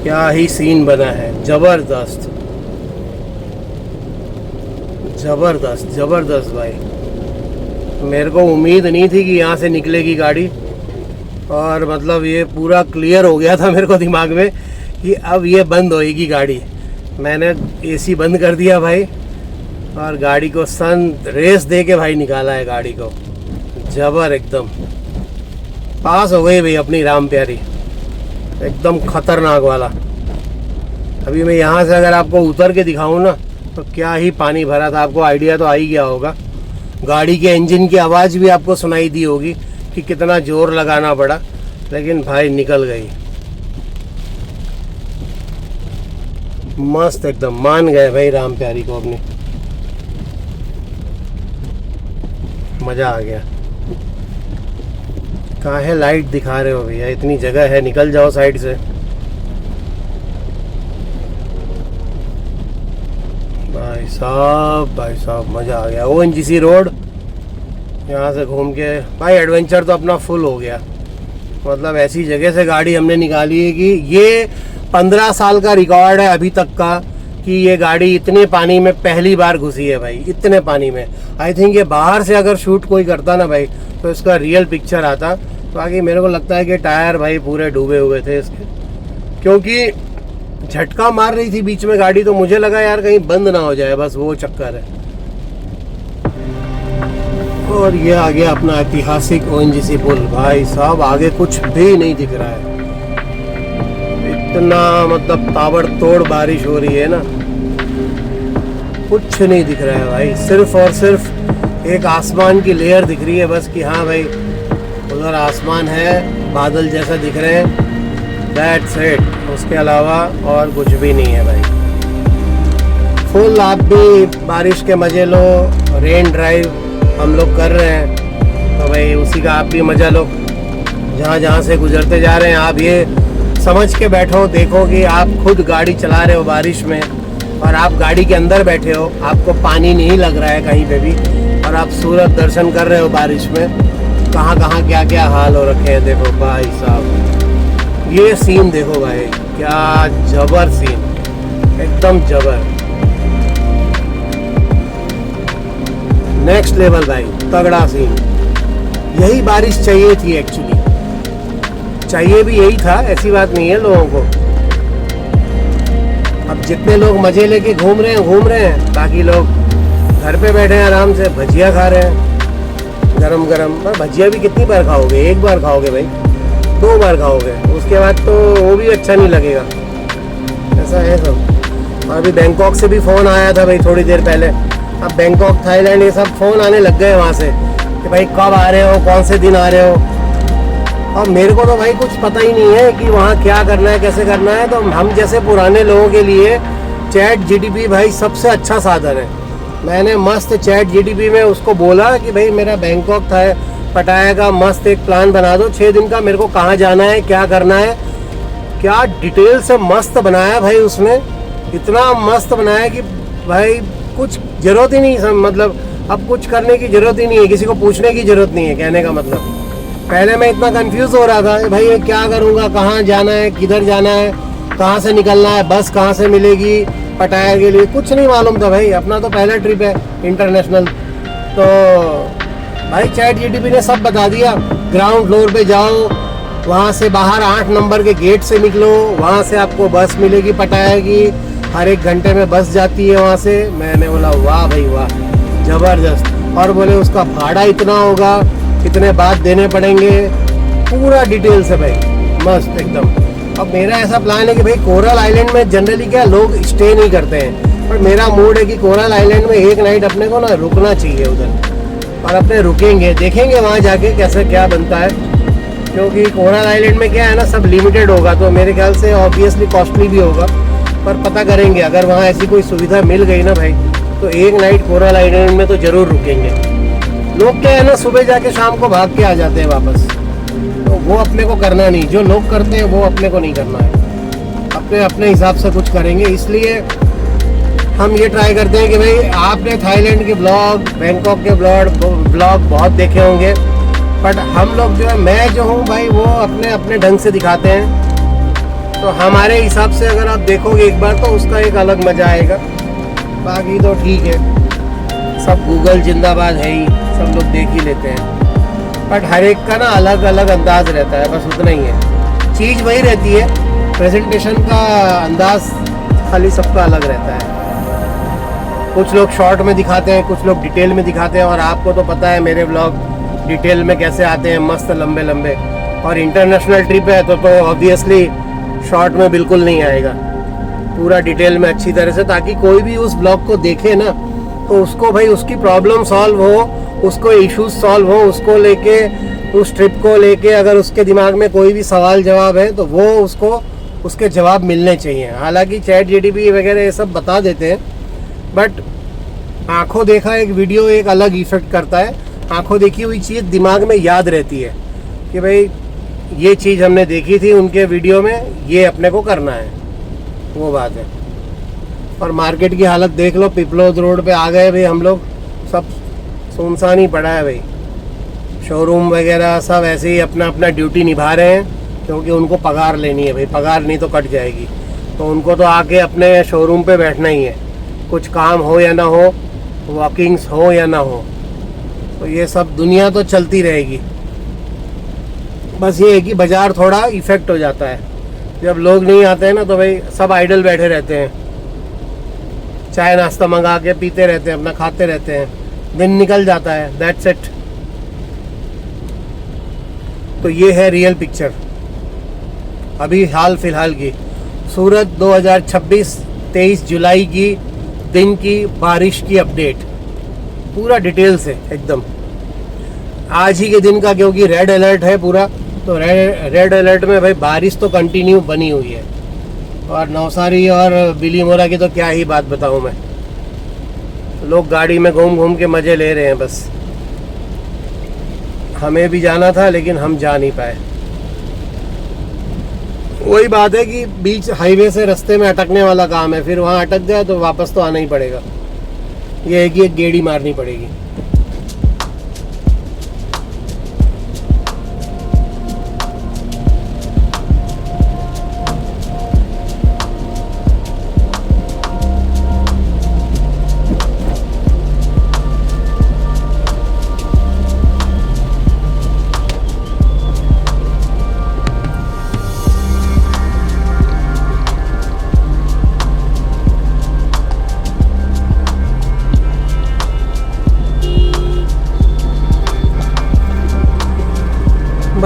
A: क्या ही सीन बना है, जबरदस्त जबरदस्त जबरदस्त भाई। मेरे को उम्मीद नहीं थी कि यहाँ से निकलेगी गाड़ी, और मतलब ये पूरा क्लियर हो गया था मेरे को दिमाग में कि अब ये बंद होएगी गाड़ी। मैंने एसी बंद कर दिया भाई, और गाड़ी को सन रेस दे के भाई निकाला है गाड़ी को। जबर, एकदम पास हो गई भाई अपनी राम प्यारी, एकदम खतरनाक वाला। अभी मैं यहाँ से अगर आपको उतर के दिखाऊं ना तो क्या ही पानी भरा था, आपको आइडिया तो आ ही गया होगा। गाड़ी के इंजन की आवाज़ भी आपको सुनाई दी होगी कि कितना जोर लगाना पड़ा, लेकिन भाई निकल गई मस्त एकदम। मान गए भाई राम प्यारी को अपनी, मज़ा आ गया। कहाँ है लाइट दिखा रहे हो भैया, इतनी जगह है, निकल जाओ साइड से। भाई साहब मज़ा आ गया। ONGC रोड, यहाँ से घूम के भाई एडवेंचर तो अपना फुल हो गया। मतलब ऐसी जगह से गाड़ी हमने निकाली है कि ये 15 साल का रिकॉर्ड है अभी तक का, कि ये गाड़ी इतने पानी में पहली बार घुसी है भाई, इतने पानी में। आई थिंक ये बाहर से अगर शूट कोई करता ना भाई तो इसका रियल पिक्चर आता। तो आगे मेरे को लगता है कि टायर भाई पूरे डूबे हुए थे इसके, क्योंकि झटका मार रही थी बीच में गाड़ी, तो मुझे लगा यार कहीं बंद ना हो जाए, बस वो चक्कर है। और ये आ गया अपना ऐतिहासिक ONGC पुल। भाई साहब आगे कुछ भी नहीं दिख रहा है, इतना मतलब ताबड़तोड़ बारिश हो रही है ना, कुछ नहीं दिख रहा है भाई। सिर्फ और सिर्फ एक आसमान की लेयर दिख रही है बस, कि हाँ भाई उधर आसमान है, बादल जैसा दिख रहे हैं, दैट्स इट। उसके अलावा और कुछ भी नहीं है भाई। फुल आप भी बारिश के मज़े लो, रेन ड्राइव हम लोग कर रहे हैं, तो भाई उसी का आप भी मज़ा लो। जहाँ जहाँ से गुजरते जा रहे हैं आप ये समझ के बैठो, देखो कि आप खुद गाड़ी चला रहे हो बारिश में, और आप गाड़ी के अंदर बैठे हो, आपको पानी नहीं लग रहा है कहीं पे भी, और आप सूरज दर्शन कर रहे हो बारिश में। कहाँ कहाँ क्या क्या हाल हो रखे हैं। देखो भाई साहब, ये सीन देखो भाई, क्या जबर सीन, एकदम जबर, नेक्स्ट लेवल भाई, तगड़ा सीन। यही बारिश चाहिए थी एक्चुअली, चाहिए भी यही था, ऐसी बात नहीं है लोगों को। अब जितने लोग मजे लेके घूम रहे हैं, बाकी लोग घर पे बैठे हैं आराम से, भजिया खा रहे हैं गरम गरम। पर भजिया भी कितनी बार खाओगे, एक बार खाओगे भाई, 2 बार खाओगे, उसके बाद तो वो भी अच्छा नहीं लगेगा। ऐसा है सब। और अभी बैंकॉक से भी फ़ोन आया था भाई थोड़ी देर पहले। अब बैंकॉक, थाईलैंड, ये सब फ़ोन आने लग गए वहाँ से कि भाई कब आ रहे हो, कौन से दिन आ रहे हो। और मेरे को तो भाई कुछ पता ही नहीं है कि वहाँ क्या करना है, कैसे करना है। तो हम जैसे पुराने लोगों के लिए चैट जीटीपी भाई सबसे अच्छा साधन है। मैंने मस्त चैट जीटीपी में उसको बोला कि भाई मेरा बैंकॉक था, पटाया का मस्त एक प्लान बना दो 6 दिन का, मेरे को कहाँ जाना है, क्या करना है। क्या डिटेल से मस्त बनाया भाई उसने, इतना मस्त बनाया कि भाई कुछ ज़रूरत ही नहीं, मतलब अब कुछ करने की ज़रूरत ही नहीं है, किसी को पूछने की ज़रूरत नहीं है, कहने का मतलब। पहले मैं इतना कंफ्यूज हो रहा था भाई, ये क्या करूँगा, कहाँ जाना है, किधर जाना है, कहाँ से निकलना है, बस कहाँ से मिलेगी पटाया के लिए, कुछ नहीं मालूम था भाई। अपना तो पहला ट्रिप है इंटरनेशनल। तो भाई चैट जीटीपी ने सब बता दिया। ग्राउंड फ्लोर पे जाओ, वहाँ से बाहर 8 नंबर के गेट से निकलो, वहाँ से आपको बस मिलेगी पटाया की, हर 1 घंटे में बस जाती है वहाँ से। मैंने बोला वाह भाई वाह, ज़बरदस्त। और बोले उसका भाड़ा इतना होगा, कितने बाद देने पड़ेंगे, पूरा डिटेल से भाई, मस्त एकदम। अब मेरा ऐसा प्लान है कि भाई कोरल आइलैंड में जनरली क्या लोग स्टे नहीं करते हैं, पर मेरा मूड है कि कोरल आइलैंड में एक नाइट अपने को ना रुकना चाहिए उधर, और अपने रुकेंगे, देखेंगे वहाँ जाके कैसे क्या बनता है। क्योंकि कोरल आइलैंड में क्या है ना, सब लिमिटेड होगा, तो मेरे ख्याल से ऑब्वियसली कॉस्टली भी होगा, पर पता करेंगे। अगर वहाँ ऐसी कोई सुविधा मिल गई ना भाई, तो एक नाइट कोरल आइलैंड में तो ज़रूर रुकेंगे। लोग क्या है ना, सुबह जाके शाम को भाग के आ जाते हैं वापस, तो वो अपने को करना नहीं। जो लोग करते हैं वो अपने को नहीं करना है, अपने अपने हिसाब से कुछ करेंगे। इसलिए हम ये ट्राई करते हैं कि भाई आपने थाईलैंड के ब्लॉग, बैंकॉक के ब्लॉग बहुत देखे होंगे, बट हम लोग जो है, मैं जो हूँ भाई, वो अपने अपने ढंग से दिखाते हैं। तो हमारे हिसाब से अगर आप देखोगे एक बार, तो उसका एक अलग मज़ा आएगा। बाकी तो ठीक है, सब गूगल जिंदाबाद है ही, सब लोग देख ही लेते हैं, बट हर एक का ना अलग अलग अंदाज रहता है, बस उतना ही है। चीज़ वही रहती है, प्रेजेंटेशन का अंदाज खाली सबका अलग रहता है। कुछ लोग शॉर्ट में दिखाते हैं, कुछ लोग डिटेल में दिखाते हैं, और आपको तो पता है मेरे ब्लॉग डिटेल में कैसे आते हैं, मस्त लंबे लंबे। और इंटरनेशनल ट्रिप है तो ऑब्वियसली शॉर्ट में बिल्कुल नहीं आएगा, पूरा डिटेल में अच्छी तरह से, ताकि कोई भी उस ब्लॉग को देखे ना, तो उसको भाई उसकी प्रॉब्लम सॉल्व हो, उसको इश्यूज सॉल्व हो, उसको लेके, उस ट्रिप को लेके अगर उसके दिमाग में कोई भी सवाल जवाब है, तो वो उसको उसके जवाब मिलने चाहिए। हालांकि चैट जीटीपी वगैरह ये सब बता देते हैं, बट आंखों देखा एक वीडियो एक अलग इफेक्ट करता है। आंखों देखी हुई चीज़ दिमाग में याद रहती है कि भाई ये चीज़ हमने देखी थी उनके वीडियो में, ये अपने को करना है, वो बात है। और मार्केट की हालत देख लो, पिपलोद रोड पे आ गए भाई हम लोग, सब सुनसान ही पड़ा है भाई। शोरूम वगैरह सब ऐसे ही अपना अपना ड्यूटी निभा रहे हैं, क्योंकि उनको पगार लेनी है भाई, पगार नहीं तो कट जाएगी। तो उनको तो आके अपने शोरूम पे बैठना ही है, कुछ काम हो या ना हो, वॉकिंग्स हो या ना हो, तो ये सब दुनिया तो चलती रहेगी। बस ये है कि बाज़ार थोड़ा इफ़ेक्ट हो जाता है, जब लोग नहीं आते हैं ना, तो भाई सब आइडल बैठे रहते हैं, चाय नाश्ता मंगा के पीते रहते हैं, अपना खाते रहते हैं, दिन निकल जाता है, दैट्स इट। तो ये है रियल पिक्चर अभी हाल फिलहाल की। सूरत 2026 23 जुलाई की दिन की बारिश की अपडेट, पूरा डिटेल से एकदम। आज ही के दिन का, क्योंकि रेड अलर्ट है पूरा, तो रेड अलर्ट में भाई बारिश तो कंटिन्यू बनी हुई है। और नवसारी और बिलीमोरा की तो क्या ही बात बताऊं मैं, लोग गाड़ी में घूम घूम के मज़े ले रहे हैं बस। हमें भी जाना था लेकिन हम जा नहीं पाए। वही बात है कि बीच हाईवे से रास्ते में अटकने वाला काम है, फिर वहाँ अटक गया तो वापस तो आना ही पड़ेगा। ये है कि एक गेड़ी मारनी पड़ेगी।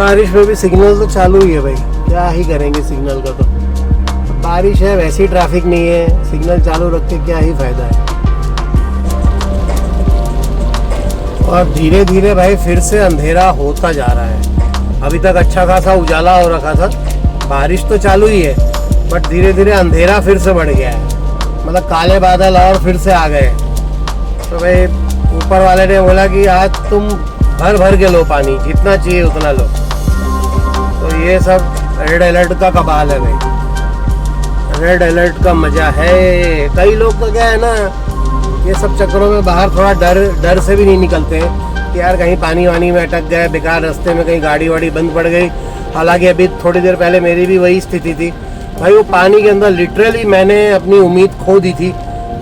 A: बारिश में भी सिग्नल तो चालू ही है भाई, क्या ही करेंगे सिग्नल का। तो बारिश है, वैसे ही ट्रैफिक नहीं है, सिग्नल चालू रख के क्या ही फायदा है। और धीरे धीरे भाई फिर से अंधेरा होता जा रहा है। अभी तक अच्छा खासा उजाला हो रखा था, बारिश तो चालू ही है, बट धीरे धीरे अंधेरा फिर से बढ़ गया है। मतलब काले बादल और फिर से आ गए। तो भाई ऊपर वाले ने बोला कि आज तुम भर भर के लो पानी, जितना चाहिए उतना लो। तो ये सब रेड अलर्ट का कमाल है भाई, रेड अलर्ट का मजा है। कई लोग तो क्या है ना, ये सब चक्करों में बाहर थोड़ा डर से भी नहीं निकलते हैं कि यार कहीं पानी वानी में अटक गए, बेकार रास्ते में कहीं गाड़ी वाड़ी बंद पड़ गई। हालांकि अभी थोड़ी देर पहले मेरी भी वही स्थिति थी भाई। वो पानी के अंदर लिटरली मैंने अपनी उम्मीद खो दी थी।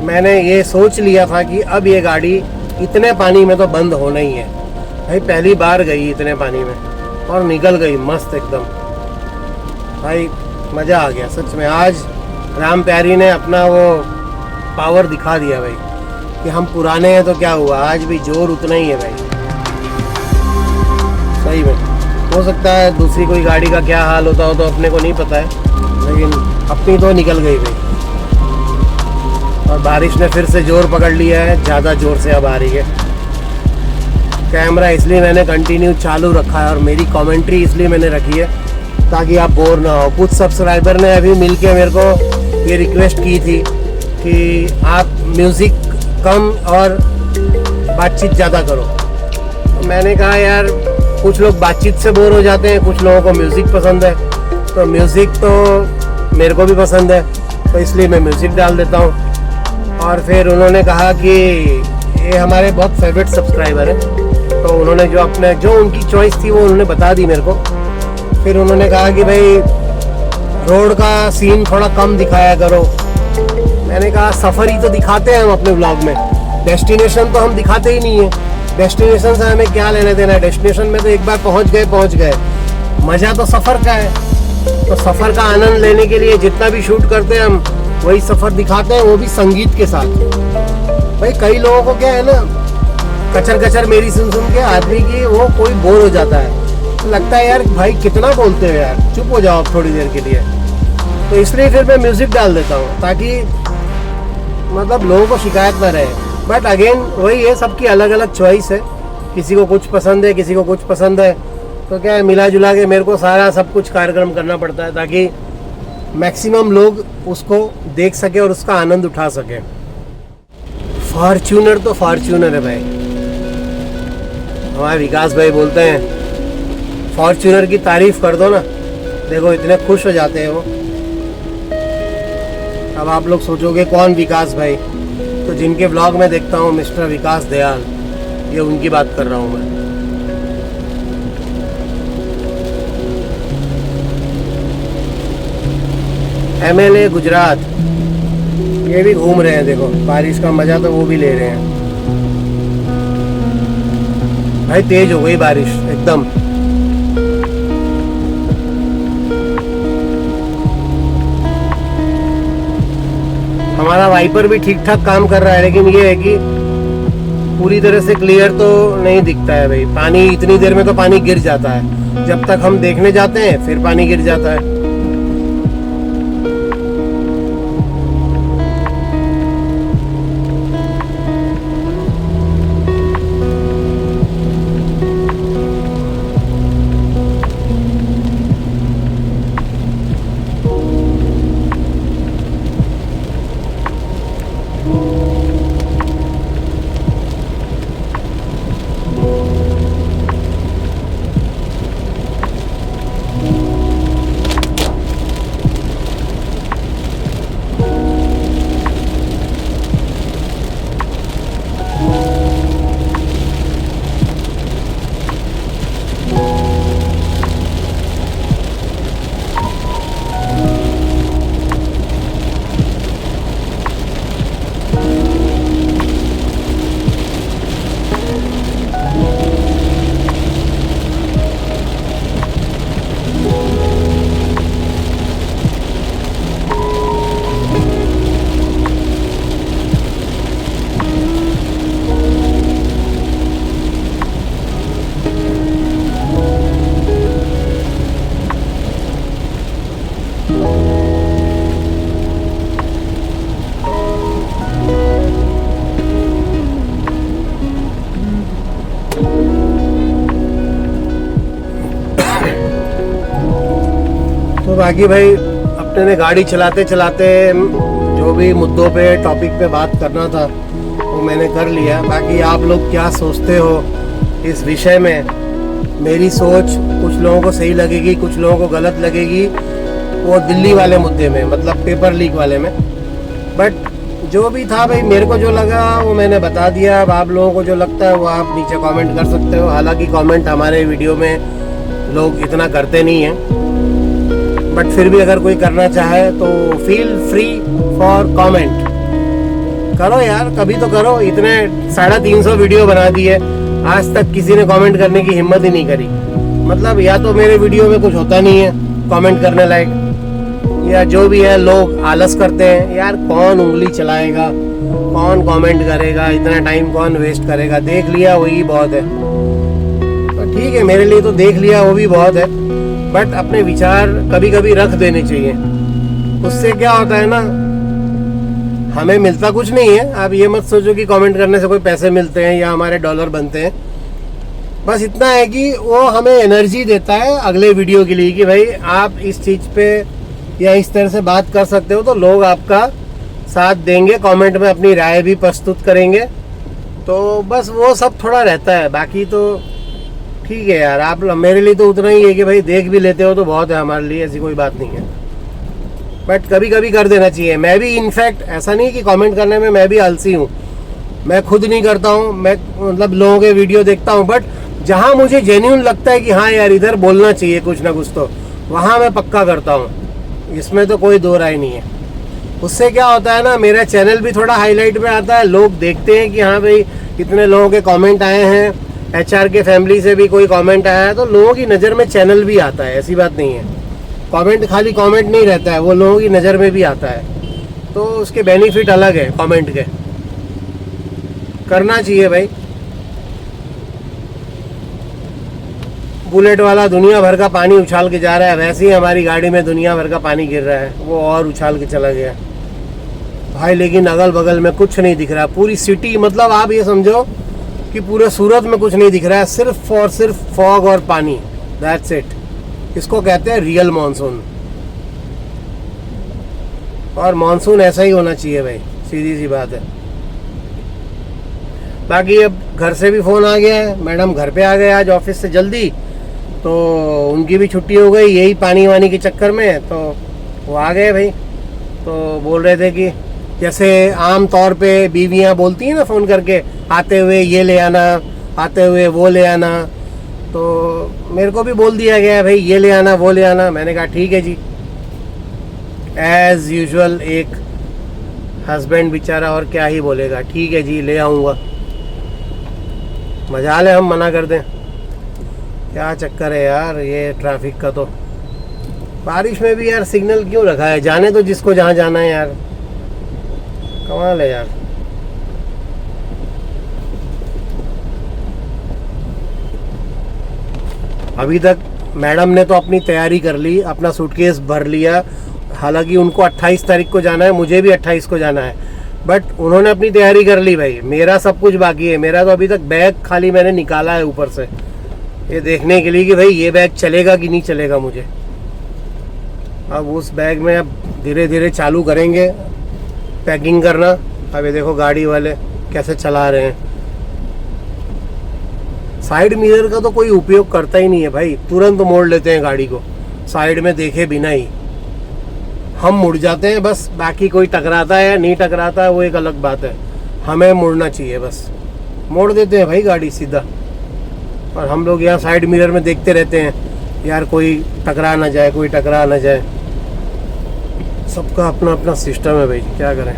A: मैंने ये सोच लिया था कि अब ये गाड़ी इतने पानी में तो बंद होना ही है भाई। पहली बार गई इतने पानी में और निकल गई मस्त एकदम भाई, मज़ा आ गया सच में। आज राम प्यारी ने अपना वो पावर दिखा दिया भाई कि हम पुराने हैं तो क्या हुआ, आज भी जोर उतना ही है भाई सही में। हो सकता है दूसरी कोई गाड़ी का क्या हाल होता हो तो अपने को नहीं पता है, लेकिन अपनी तो निकल गई भाई। और बारिश ने फिर से जोर पकड़ लिया है, ज़्यादा जोर से अब आ रही है। कैमरा इसलिए मैंने कंटिन्यू चालू रखा है और मेरी कमेंट्री इसलिए मैंने रखी है ताकि आप बोर ना हो। कुछ सब्सक्राइबर ने अभी मिलके मेरे को ये रिक्वेस्ट की थी कि आप म्यूज़िक कम और बातचीत ज़्यादा करो। तो मैंने कहा यार कुछ लोग बातचीत से बोर हो जाते हैं, कुछ लोगों को म्यूज़िक पसंद है। तो म्यूज़िक तो मेरे को भी पसंद है, तो इसलिए मैं म्यूज़िक डाल देता हूँ। और फिर उन्होंने कहा कि ये हमारे बहुत फेवरेट सब्सक्राइबर है, तो उन्होंने जो उनकी चॉइस थी वो उन्होंने बता दी मेरे को। फिर उन्होंने कहा कि भाई रोड का सीन थोड़ा कम दिखाया करो। मैंने कहा सफ़र ही तो दिखाते हैं हम अपने व्लॉग में, डेस्टिनेशन तो हम दिखाते ही नहीं है। डेस्टिनेशन से हमें क्या लेने देना है, डेस्टिनेशन में तो एक बार पहुंच गए। मज़ा तो सफ़र का है, तो सफ़र का आनंद लेने के लिए जितना भी शूट करते हैं हम वही सफ़र दिखाते हैं, वो भी संगीत के साथ। भाई कई लोगों को क्या है ना, कचर मेरी सुन के आदमी की वो कोई बोर हो जाता है, तो लगता है यार भाई कितना बोलते हो यार, चुप हो जाओ थोड़ी देर के लिए। तो इसलिए फिर मैं म्यूज़िक डाल देता हूँ ताकि मतलब लोगों को शिकायत ना रहे। बट अगेन वही है, सबकी अलग अलग चॉइस है, किसी को कुछ पसंद है, किसी को कुछ पसंद है। तो क्या है, मिला जुला के मेरे को सारा सब कुछ कार्यक्रम करना पड़ता है ताकि मैक्सिमम लोग उसको देख सके और उसका आनंद उठा सके। फॉर्च्यूनर तो फॉर्च्यूनर है भाई। हमारे विकास भाई बोलते हैं फॉर्च्यूनर की तारीफ कर दो ना, देखो इतने खुश हो जाते हैं वो। अब आप लोग सोचोगे कौन विकास भाई, तो जिनके व्लॉग में देखता हूँ मिस्टर विकास दयाल, ये उनकी बात कर रहा हूँ मैं। MLA गुजरात ये भी घूम रहे हैं, देखो बारिश का मजा तो वो भी ले रहे हैं भाई। तेज हो गई बारिश एकदम। हमारा वाइपर भी ठीक ठाक काम कर रहा है, लेकिन ये है कि पूरी तरह से क्लियर तो नहीं दिखता है भाई। पानी इतनी देर में तो पानी गिर जाता है, जब तक हम देखने जाते हैं फिर पानी गिर जाता है। तो बाकी भाई अपने ने गाड़ी चलाते चलाते जो भी मुद्दों पे टॉपिक पे बात करना था वो मैंने कर लिया। बाकी आप लोग क्या सोचते हो इस विषय में, मेरी सोच कुछ लोगों को सही लगेगी, कुछ लोगों को गलत लगेगी, वो दिल्ली वाले मुद्दे में, मतलब पेपर लीक वाले में। बट जो भी था भाई, मेरे को जो लगा वो मैंने बता दिया। अब आप लोगों को जो लगता है वो आप नीचे कमेंट कर सकते हो। हालांकि कमेंट हमारे वीडियो में लोग इतना करते नहीं हैं, बट फिर भी अगर कोई करना चाहे तो फील फ्री फॉर कमेंट करो यार, कभी तो करो। इतने 350 वीडियो बना दिए, आज तक किसी ने कमेंट करने की हिम्मत ही नहीं करी। मतलब या तो मेरे वीडियो में कुछ होता नहीं है कमेंट करने लायक, या जो भी है लोग आलस करते हैं। यार कौन उंगली चलाएगा, कौन कमेंट करेगा, इतना टाइम कौन वेस्ट करेगा। देख लिया वही बहुत है। तो ठीक है, मेरे लिए तो देख लिया वो भी बहुत है, बट अपने विचार कभी कभी रख देने चाहिए। उससे क्या होता है ना, हमें मिलता कुछ नहीं है। आप ये मत सोचो कि कमेंट करने से कोई पैसे मिलते हैं या हमारे डॉलर बनते हैं। बस इतना है कि वो हमें एनर्जी देता है अगले वीडियो के लिए कि भाई आप इस चीज़ पे या इस तरह से बात कर सकते हो, तो लोग आपका साथ देंगे, कमेंट में अपनी राय भी प्रस्तुत करेंगे। तो बस वो सब थोड़ा रहता है। बाकी तो ठीक है यार, आप मेरे लिए तो उतना ही है कि भाई देख भी लेते हो तो बहुत है हमारे लिए, ऐसी कोई बात नहीं है। बट कभी कभी कर देना चाहिए। मैं भी इनफैक्ट ऐसा नहीं कि कमेंट करने में मैं भी आलसी हूँ, मैं खुद नहीं करता हूँ। मैं मतलब लोगों के वीडियो देखता हूँ, बट जहाँ मुझे जेन्युइन लगता है कि हाँ यार इधर बोलना चाहिए कुछ ना कुछ, तो वहाँ मैं पक्का करता हूँ। इसमें तो कोई दो राय नहीं है। उससे क्या होता है ना, मेरा चैनल भी थोड़ा हाईलाइट में आता है। लोग देखते हैं कि हाँ भाई इतने लोगों के कमेंट आए हैं, HR के फैमिली से भी कोई कमेंट आया है, तो लोगों की नज़र में चैनल भी आता है। ऐसी बात नहीं है, कमेंट खाली कमेंट नहीं रहता है, वो लोगों की नज़र में भी आता है। तो उसके बेनिफिट अलग है कमेंट के, करना चाहिए भाई। बुलेट वाला दुनिया भर का पानी उछाल के जा रहा है, वैसे ही हमारी गाड़ी में दुनिया भर का पानी गिर रहा है, वो और उछाल के चला गया भाई। लेकिन अगल बगल में कुछ नहीं दिख रहा। पूरी सिटी, मतलब आप ये समझो कि पूरे सूरत में कुछ नहीं दिख रहा है, सिर्फ और सिर्फ फॉग और पानी, दैट्स इट। इसको कहते हैं रियल मॉनसून। और मॉनसून ऐसा ही होना चाहिए भाई, सीधी सी बात है। बाकी अब घर से भी फ़ोन आ गया है, मैडम घर पे आ गए आज ऑफिस से जल्दी, तो उनकी भी छुट्टी हो गई यही पानी वानी के चक्कर में, तो वो आ गए भाई। तो बोल रहे थे कि जैसे आम तौर पे बीवियां बोलती हैं ना फ़ोन करके, आते हुए ये ले आना, आते हुए वो ले आना, तो मेरे को भी बोल दिया गया है भाई ये ले आना वो ले आना। मैंने कहा ठीक है जी, एज़ यूजुअल एक हस्बैंड बेचारा और क्या ही बोलेगा, ठीक है जी ले आऊँगा। मजाल है हम मना कर दें, क्या चक्कर है यार ये ट्रैफिक का। तो बारिश में भी यार सिग्नल क्यों रखा है, जाने तो जिसको जहाँ जाना है यार, कमाल है यार। अभी तक मैडम ने तो अपनी तैयारी कर ली, अपना सूटकेस भर लिया। हालांकि उनको 28 तारीख को जाना है, मुझे भी 28 को जाना है, बट उन्होंने अपनी तैयारी कर ली भाई। मेरा सब कुछ बाकी है। मेरा तो अभी तक बैग खाली मैंने निकाला है ऊपर से, ये देखने के लिए कि भाई ये बैग चलेगा कि नहीं चलेगा मुझे। अब उस बैग में अब धीरे धीरे चालू करेंगे पैकिंग करना। अब ये देखो गाड़ी वाले कैसे चला रहे हैं। साइड मिरर का तो कोई उपयोग करता ही नहीं है भाई, तुरंत मोड़ लेते हैं गाड़ी को साइड में देखे बिना ही। हम मुड़ जाते हैं बस, बाकी कोई टकराता है या नहीं टकराता है वो एक अलग बात है। हमें मुड़ना चाहिए बस, मोड़ देते हैं भाई गाड़ी सीधा। और हम लोग यहाँ साइड मिरर में देखते रहते हैं यार कोई टकरा ना जाए, कोई टकरा ना जाए। सबका अपना अपना सिस्टम है भाई, क्या करें।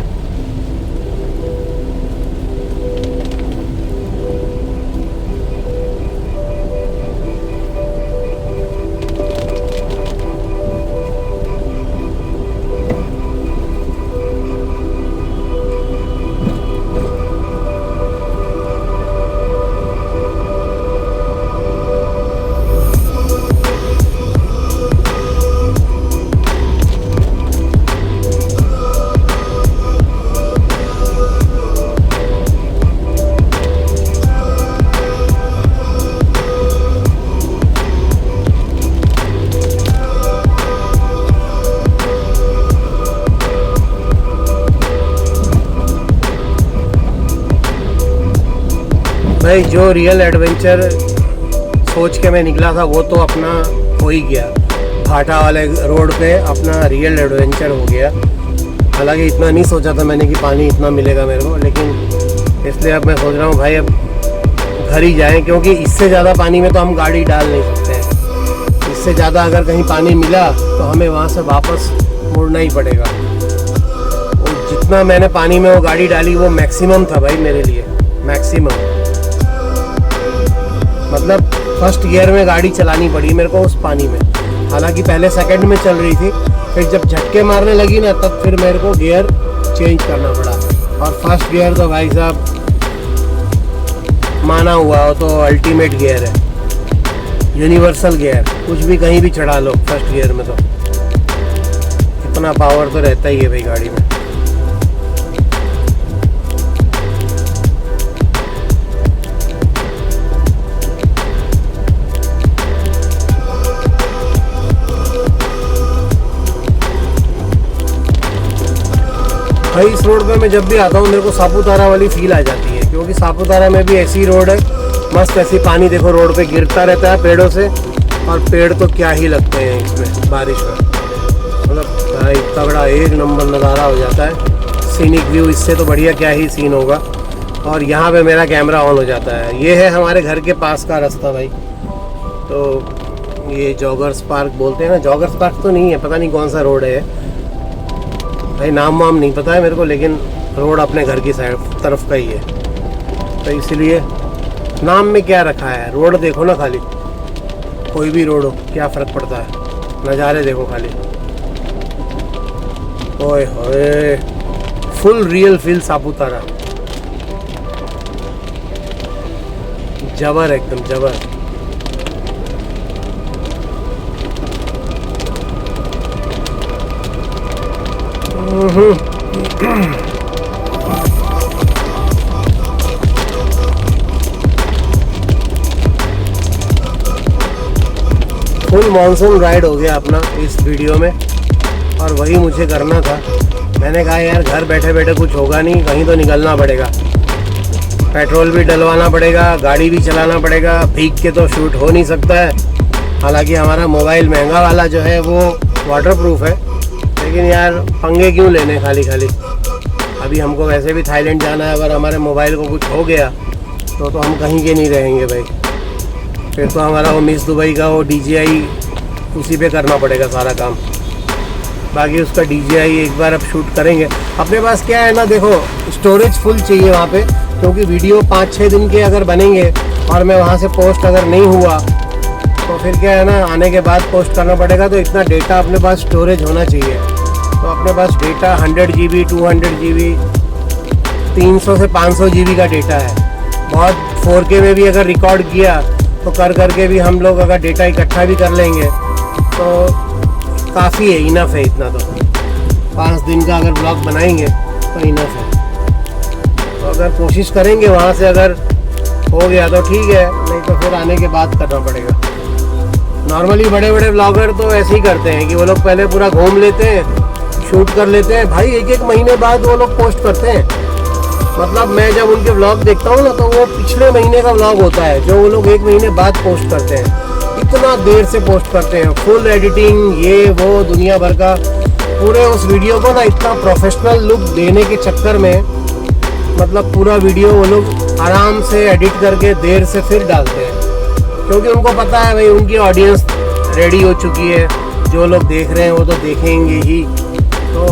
A: भाई जो रियल एडवेंचर सोच के मैं निकला था वो तो अपना हो ही गया। भाटा वाले रोड पे अपना रियल एडवेंचर हो गया। हालांकि इतना नहीं सोचा था मैंने कि पानी इतना मिलेगा मेरे को, लेकिन इसलिए अब मैं सोच रहा हूँ भाई अब घर ही जाएं, क्योंकि इससे ज़्यादा पानी में तो हम गाड़ी डाल नहीं सकते हैं। इससे ज़्यादा अगर कहीं पानी मिला तो हमें वहाँ से वापस मुड़ना ही पड़ेगा। और जितना मैंने पानी में वो गाड़ी डाली वो मैक्सिमम था भाई मेरे लिए, मैक्सिमम। मतलब फर्स्ट गियर में गाड़ी चलानी पड़ी मेरे को उस पानी में। हालांकि पहले सेकंड में चल रही थी, फिर जब झटके मारने लगी ना तब फिर मेरे को गियर चेंज करना पड़ा। और फर्स्ट गियर तो भाई साहब माना हुआ हो तो अल्टीमेट गियर है, यूनिवर्सल गियर। कुछ भी कहीं भी चढ़ा लो फर्स्ट गियर में तो इतना पावर तो रहता ही है भाई गाड़ी में। भाई इस रोड पे मैं जब भी आता हूँ मेरे को सापुतारा वाली फील आ जाती है, क्योंकि सापुतारा में भी ऐसी रोड है मस्त, ऐसी पानी देखो रोड पे गिरता रहता है पेड़ों से। और पेड़ तो क्या ही लगते हैं इसमें बारिश में, मतलब भाई तगड़ा एक नंबर नज़ारा हो जाता है। सीनिक व्यू इससे तो बढ़िया क्या ही सीन होगा। और यहाँ पे मेरा कैमरा ऑन हो जाता है। ये है हमारे घर के पास का रास्ता भाई। तो ये जॉगर्स पार्क बोलते हैं ना, जॉगर्स पार्क तो नहीं है, पता नहीं कौन सा रोड है भाई, नाम वाम नहीं पता है मेरे को, लेकिन रोड अपने घर की साइड तरफ का ही है। तो इसलिए नाम में क्या रखा है, रोड देखो ना खाली, कोई भी रोड हो क्या फ़र्क पड़ता है, नज़ारे देखो खाली। ओए होए फुल रियल फील सापुतारा, जबर एकदम जबर। फुल मॉनसून राइड हो गया अपना इस वीडियो में, और वही मुझे करना था। मैंने कहा यार घर बैठे बैठे कुछ होगा नहीं, कहीं तो निकलना पड़ेगा, पेट्रोल भी डलवाना पड़ेगा, गाड़ी भी चलाना पड़ेगा, भीग के तो शूट हो नहीं सकता है। हालांकि हमारा मोबाइल महंगा वाला जो है वो वाटरप्रूफ है, लेकिन यार पंगे क्यों लेने खाली खाली। अभी हमको वैसे भी थाईलैंड जाना है, अगर हमारे मोबाइल को कुछ हो गया तो हम कहीं के नहीं रहेंगे भाई। फिर तो हमारा वो मिस दुबई का वो DJI उसी पे करना पड़ेगा सारा काम। बाकी उसका DJI एक बार अब शूट करेंगे। अपने पास क्या है ना, देखो स्टोरेज फुल चाहिए वहाँ पे, क्योंकि वीडियो 5-6 दिन के अगर बनेंगे और मैं वहाँ से पोस्ट अगर नहीं हुआ तो फिर क्या है ना, आने के बाद पोस्ट करना पड़ेगा। तो इतना डेटा अपने पास स्टोरेज होना चाहिए। तो अपने पास डेटा 100 GB 200 GB 300 से 500 GB का डेटा है। बहुत 4K में भी अगर रिकॉर्ड किया तो कर करके भी हम लोग अगर डेटा इकट्ठा भी कर लेंगे तो काफ़ी है, इनफ है। इतना तो 5 दिन का अगर ब्लॉग बनाएंगे तो इनफ है। तो अगर कोशिश करेंगे वहाँ से अगर हो गया तो ठीक है, नहीं तो फिर आने के बाद करना पड़ेगा। नॉर्मली बड़े बड़े ब्लॉगर तो ऐसे ही करते हैं कि वो लोग पहले पूरा घूम लेते हैं, शूट कर लेते हैं भाई, 1-1 महीने बाद वो लोग पोस्ट करते हैं। मतलब मैं जब उनके व्लॉग देखता हूँ ना तो वो पिछले महीने का व्लॉग होता है जो वो लोग 1 महीने बाद पोस्ट करते हैं। इतना देर से पोस्ट करते हैं, फुल एडिटिंग ये वो दुनिया भर का, पूरे उस वीडियो को ना इतना प्रोफेशनल लुक देने के चक्कर में मतलब पूरा वीडियो वो लोग आराम से एडिट करके देर से फिर डालते हैं, क्योंकि उनको पता है भाई उनकी ऑडियंस रेडी हो चुकी है, जो लोग देख रहे हैं वो तो देखेंगे ही, तो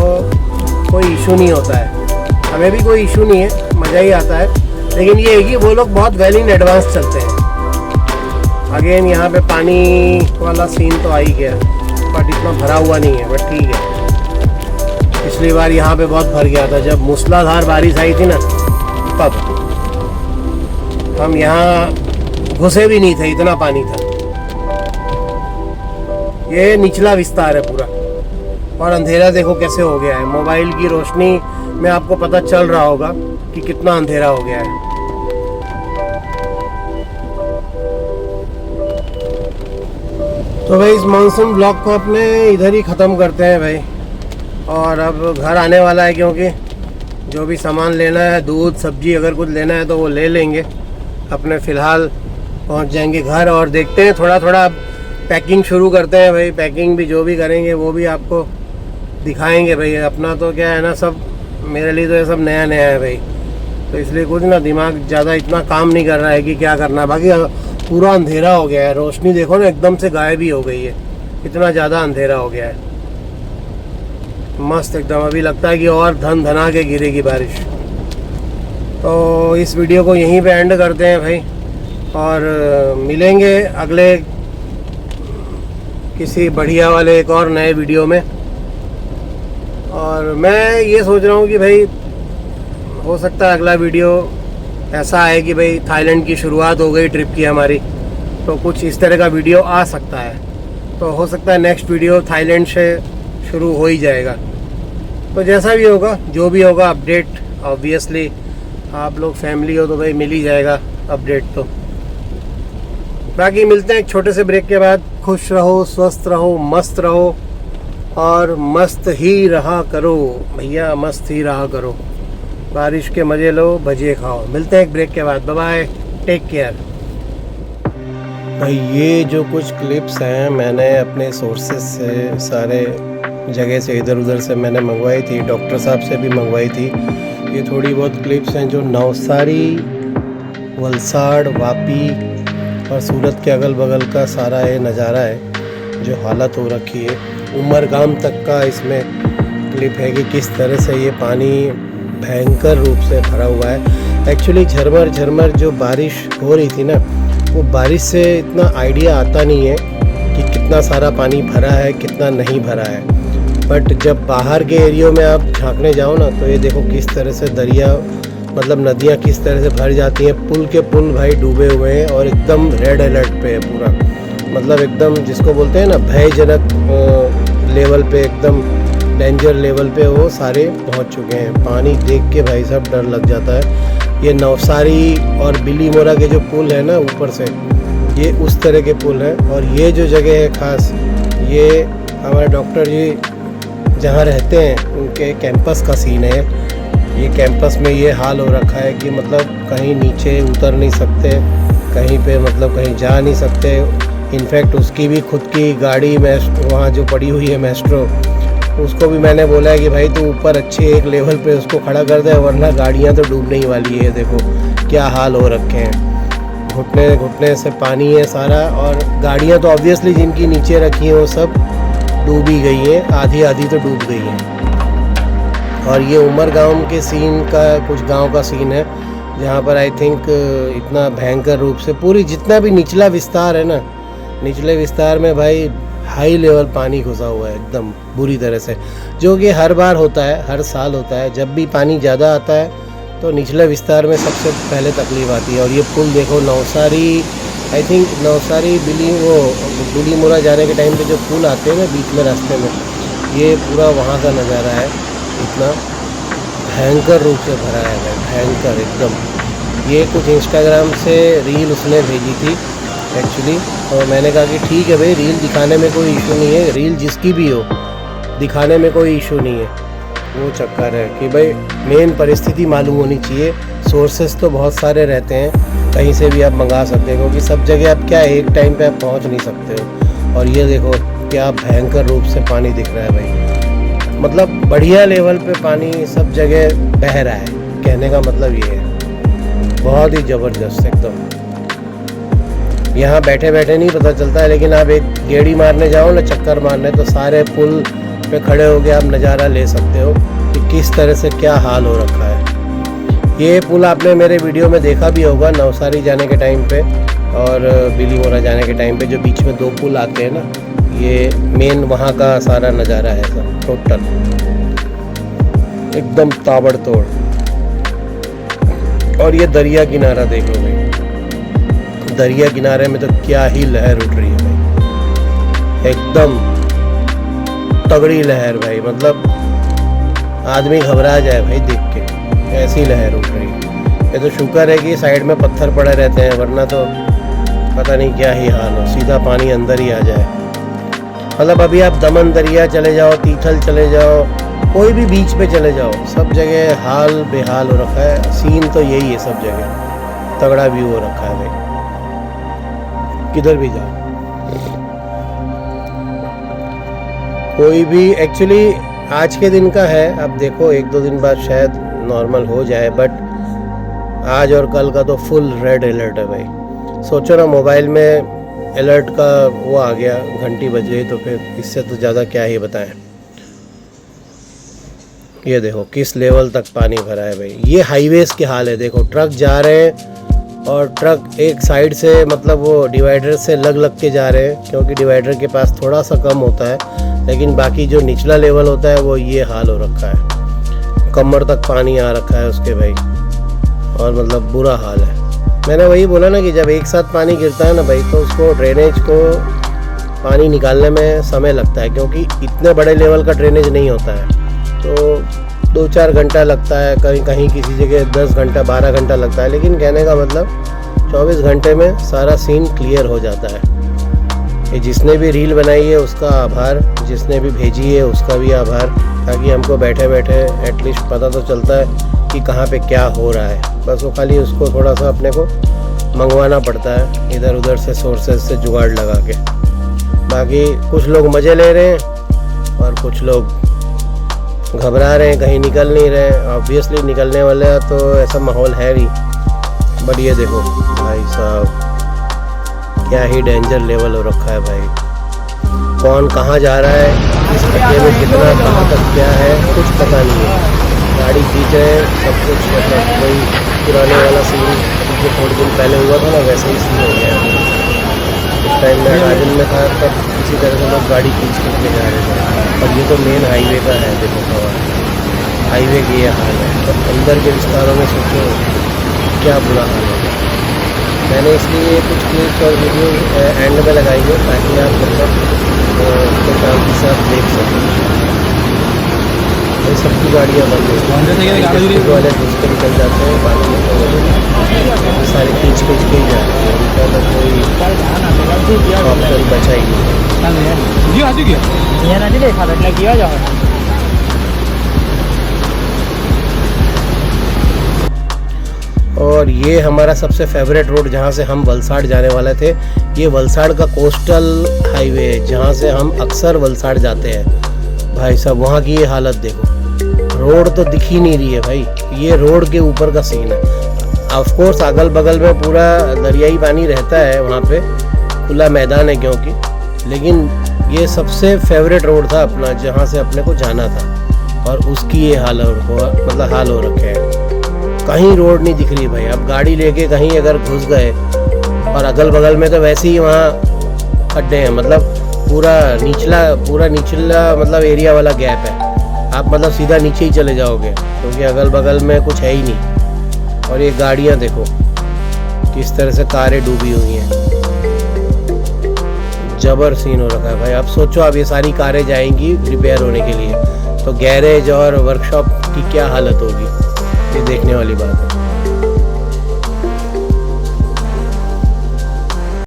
A: कोई इशू नहीं होता है। हमें भी कोई इशू नहीं है, मज़ा ही आता है। लेकिन ये है कि वो लोग बहुत वेल इन एडवांस चलते हैं। अगेन यहाँ पे पानी वाला सीन तो आ ही गया, बट इतना भरा हुआ नहीं है, बट ठीक है। पिछली बार यहाँ पे बहुत भर गया था जब मूसलाधार बारिश आई थी ना, तब हम यहाँ घुसे भी नहीं थे, इतना पानी था। ये निचला विस्तार है पूरा, और अंधेरा देखो कैसे हो गया है। मोबाइल की रोशनी में आपको पता चल रहा होगा कि कितना अंधेरा हो गया है। तो भाई इस मानसून ब्लॉग को अपने इधर ही ख़त्म करते हैं भाई, और अब घर आने वाला है, क्योंकि जो भी सामान लेना है, दूध सब्जी अगर कुछ लेना है तो वो ले लेंगे। अपने फ़िलहाल पहुंच जाएंगे घर और देखते हैं थोड़ा थोड़ा पैकिंग शुरू करते हैं भाई। पैकिंग भी जो भी करेंगे वो भी आपको दिखाएंगे भाई। अपना तो क्या है ना, सब मेरे लिए तो ये सब नया नया है भाई, तो इसलिए कुछ ना दिमाग ज़्यादा इतना काम नहीं कर रहा है कि क्या करना। बाकी पूरा अंधेरा हो गया है, रोशनी देखो ना एकदम से गायब ही हो गई है, इतना ज़्यादा अंधेरा हो गया है। मस्त एकदम, अभी लगता है कि और धन धना के गिरेगी बारिश। तो इस वीडियो को यहीं पे एंड करते हैं भाई, और मिलेंगे अगले किसी बढ़िया वाले एक और नए वीडियो में। और मैं ये सोच रहा हूँ कि भाई हो सकता है अगला वीडियो ऐसा है कि भाई थाईलैंड की शुरुआत हो गई ट्रिप की हमारी, तो कुछ इस तरह का वीडियो आ सकता है। तो हो सकता है नेक्स्ट वीडियो थाईलैंड से शुरू हो ही जाएगा। तो जैसा भी होगा, जो भी होगा अपडेट, ऑब्वियसली आप लोग फैमिली हो तो भाई मिल ही जाएगा अपडेट। तो बाकी मिलते हैं एक छोटे से ब्रेक के बाद। खुश रहो, स्वस्थ रहो, मस्त रहो और मस्त ही रहा करो भैया, मस्त ही रहा करो। बारिश के मज़े लो, भजिए खाओ। मिलते हैं एक ब्रेक के बाद। Bye bye, take care. भाई ये जो कुछ क्लिप्स हैं मैंने अपने सोर्सेस से, सारे जगह से, इधर उधर से मैंने मंगवाई थी, डॉक्टर साहब से भी मंगवाई थी। ये थोड़ी बहुत क्लिप्स हैं जो नवसारी, वलसाड़, वापी और सूरत के अगल बगल का सारा ये नज़ारा है, जो हालत हो रखी है। उमरगाम तक का इसमें क्लिप है कि किस तरह से ये पानी भयंकर रूप से भरा हुआ है। एक्चुअली झरमर झरमर जो बारिश हो रही थी ना, वो बारिश से इतना आइडिया आता नहीं है कि कितना सारा पानी भरा है, कितना नहीं भरा है। बट जब बाहर के एरियो में आप झांकने जाओ ना, तो ये देखो किस तरह से दरिया, मतलब नदियाँ किस तरह से भर जाती हैं। पुल के पुल भाई डूबे हुए हैं और एकदम रेड अलर्ट पे है पूरा, मतलब एकदम जिसको बोलते हैं ना भयजनक लेवल पे, एकदम डेंजर लेवल पे वो सारे पहुंच चुके हैं। पानी देख के भाई साहब डर लग जाता है। ये नवसारी और बिलीमोरा के जो पुल है ना ऊपर से, ये उस तरह के पुल हैं। और ये जो जगह है ख़ास, ये हमारे डॉक्टर जी जहाँ रहते हैं उनके कैंपस का सीन है। ये कैंपस में ये हाल हो रखा है कि मतलब कहीं नीचे उतर नहीं सकते, कहीं पे मतलब कहीं जा नहीं सकते। इनफैक्ट उसकी भी खुद की गाड़ी वहाँ जो पड़ी हुई है मेस्ट्रो, उसको भी मैंने बोला है कि भाई तू ऊपर अच्छे एक लेवल पे उसको खड़ा कर दे, वरना गाड़ियाँ तो डूबने ही वाली है। देखो क्या हाल हो रखे हैं, घुटने घुटने से पानी है सारा। और गाड़ियाँ तो ऑब्वियसली जिनकी नीचे रखी हैं वो सब डूबी गई हैं, आधी आधी तो डूब गई हैं। और ये उमरगाम के सीन का, कुछ गांव का सीन है जहाँ पर आई थिंक इतना भयंकर रूप से पूरी जितना भी निचला विस्तार है ना, निचले विस्तार में भाई हाई लेवल पानी घुसा हुआ है एकदम बुरी तरह से, जो कि हर बार होता है, हर साल होता है। जब भी पानी ज़्यादा आता है तो निचले विस्तार में सबसे पहले तकलीफ आती है। और ये पुल देखो, नवसारी, आई थिंक नवसारी बिलीमोरा जाने के टाइम पे जो पुल आते हैं ना बीच में रास्ते में, ये पूरा वहाँ का नज़ारा है। इतना भयंकर रूप से भरा है भाई, भयंकर एकदम। ये कुछ इंस्टाग्राम से रील उसने भेजी थी एक्चुअली, और मैंने कहा कि ठीक है भाई, रील दिखाने में कोई इशू नहीं है, रील जिसकी भी हो दिखाने में कोई इशू नहीं है। वो चक्कर है कि भाई मेन परिस्थिति मालूम होनी चाहिए। सोर्सेस तो बहुत सारे रहते हैं, कहीं से भी आप मंगा सकते हैं, क्योंकि सब जगह आप क्या एक टाइम पे आप पहुंच नहीं सकते हो। और ये देखो क्या भयंकर रूप से पानी दिख रहा है भाई, मतलब बढ़िया लेवल पे पानी सब जगह बह रहा है। कहने का मतलब ये है, बहुत ही ज़बरदस्त एकदम। यहाँ बैठे बैठे नहीं पता चलता है, लेकिन आप एक गेड़ी मारने जाओ ना, चक्कर मारने, तो सारे पुल पे खड़े होके आप नज़ारा ले सकते हो कि किस तरह से क्या हाल हो रखा है। ये पुल आपने मेरे वीडियो में देखा भी होगा, नवसारी जाने के टाइम पे और बिलीमोरा जाने के टाइम पे जो बीच में दो पुल आते हैं ना, ये मेन वहाँ का सारा नज़ारा है सब टोटल एकदम ताबड़तोड़। और ये दरिया किनारा देख लो भाई, दरिया किनारे में तो क्या ही लहर उठ रही है भाई, एकदम तगड़ी लहर भाई, मतलब आदमी घबरा जाए भाई देख के, ऐसी लहर उठ रही है। ये तो शुक्र है कि साइड में पत्थर पड़े रहते हैं, वरना तो पता नहीं क्या ही हाल हो, सीधा पानी अंदर ही आ जाए। मतलब अभी आप दमन दरिया चले जाओ, तीथल चले जाओ, कोई भी बीच पे चले जाओ, सब जगह हाल बेहाल हो रखा है। सीन तो यही है सब जगह, तगड़ा व्यू हो रखा है भाई, किधर भी जाओ। कोई भी एक्चुअली आज के दिन का है, अब देखो 1-2 दिन बाद शायद नॉर्मल हो जाए, बट आज और कल का तो फुल रेड अलर्ट है भाई। सोचो ना, मोबाइल में अलर्ट का वो आ गया, घंटी बज गई, तो फिर इससे तो ज़्यादा क्या ही बताएं। ये देखो किस लेवल तक पानी भरा है भाई। ये हाईवेज के हाल है, देखो ट्रक जा रहे हैं और ट्रक एक साइड से मतलब वो डिवाइडर से लग के जा रहे हैं, क्योंकि डिवाइडर के पास थोड़ा सा कम होता है, लेकिन बाकी जो निचला लेवल होता है वो ये हाल हो रखा है, कमर तक पानी आ रखा है उसके भाई, और मतलब बुरा हाल है। मैंने वही बोला ना कि जब एक साथ पानी गिरता है ना भाई, तो उसको ड्रेनेज को पानी निकालने में समय लगता है, क्योंकि इतने बड़े लेवल का ड्रेनेज नहीं होता है, तो 2-4 घंटा लगता है, कहीं कहीं किसी जगह 10 घंटा 12 घंटा लगता है, लेकिन कहने का मतलब 24 घंटे में सारा सीन क्लियर हो जाता है। ये जिसने भी रील बनाई है उसका आभार, जिसने भी भेजी है उसका भी आभार, ताकि हमको बैठे बैठे एटलीस्ट पता तो चलता है कि कहाँ पे क्या हो रहा है। बस वो खाली उसको थोड़ा सा अपने को मंगवाना पड़ता है इधर उधर से सोर्सेज से जुगाड़ लगा के। बाकी कुछ लोग मज़े ले रहे हैं और कुछ लोग घबरा रहे हैं, कहीं निकल नहीं रहे। ऑब्वियसली निकलने वाला तो ऐसा माहौल है नहीं, बट ये देखो भाई साहब क्या ही डेंजर लेवल हो रखा है भाई। कौन कहाँ जा रहा है, इस खड्डे में कितना, कहाँ तक क्या है, कुछ पता नहीं है। गाड़ी खींच रहे हैं, सब कुछ मतलब कोई पुराने वाला सीन जो थोड़े दिन पहले हुआ था ना, वैसे ही सीन हो गया है। उस टाइम मैं राजन में था, तब इसी तरह से लोग गाड़ी खींच के जा रहे थे, और ये तो मेन हाईवे का है। देखो सवाल हाईवे की ये हाल है, तो अंदर के विस्तारों में सोचो क्या बुरा हाल है। मैंने इसलिए कुछ क्लिप्स और वीडियो एंड में लगाई है, ताकि आप मतलब उसको शांति से आप देख सकें। ये सबकी गाड़ियाँ बंद है, वाले घुस के निकल जाते हैं, बाकी सारे खींच के ही जा रहे हैं, उनका तो कोई ऑप्शन बचा ही नहीं। और ये हमारा सबसे फेवरेट रोड जहाँ से हम वलसाड़ जाने वाले थे, ये वलसाड़ का कोस्टल हाईवे है, जहाँ से हम अक्सर वलसाड़ जाते हैं। भाई साहब वहाँ की ये हालत देखो, रोड तो दिख ही नहीं रही है भाई, ये रोड के ऊपर का सीन है। ऑफ कोर्स अगल बगल में पूरा दरियाई पानी रहता है, वहाँ पे खुला मैदान है क्योंकि, लेकिन ये सबसे फेवरेट रोड था अपना, जहाँ से अपने को जाना था, और उसकी ये हाल मतलब हाल हो रखे हैं। कहीं रोड नहीं दिख रही भाई। अब गाड़ी लेके कहीं अगर घुस गए, और अगल बगल में तो वैसे ही वहाँ खड्डे हैं, मतलब पूरा निचला मतलब एरिया वाला गैप है, आप मतलब सीधा नीचे ही चले जाओगे, क्योंकि अगल बगल में कुछ है ही नहीं। और ये गाड़ियाँ देखो किस तरह से कारें डूबी हुई हैं, जबर सीन हो रखा है भाई। अब सोचो अब ये सारी कारें जाएंगी रिपेयर होने के लिए, तो गैरेज और वर्कशॉप की क्या हालत होगी, ये देखने वाली बात है।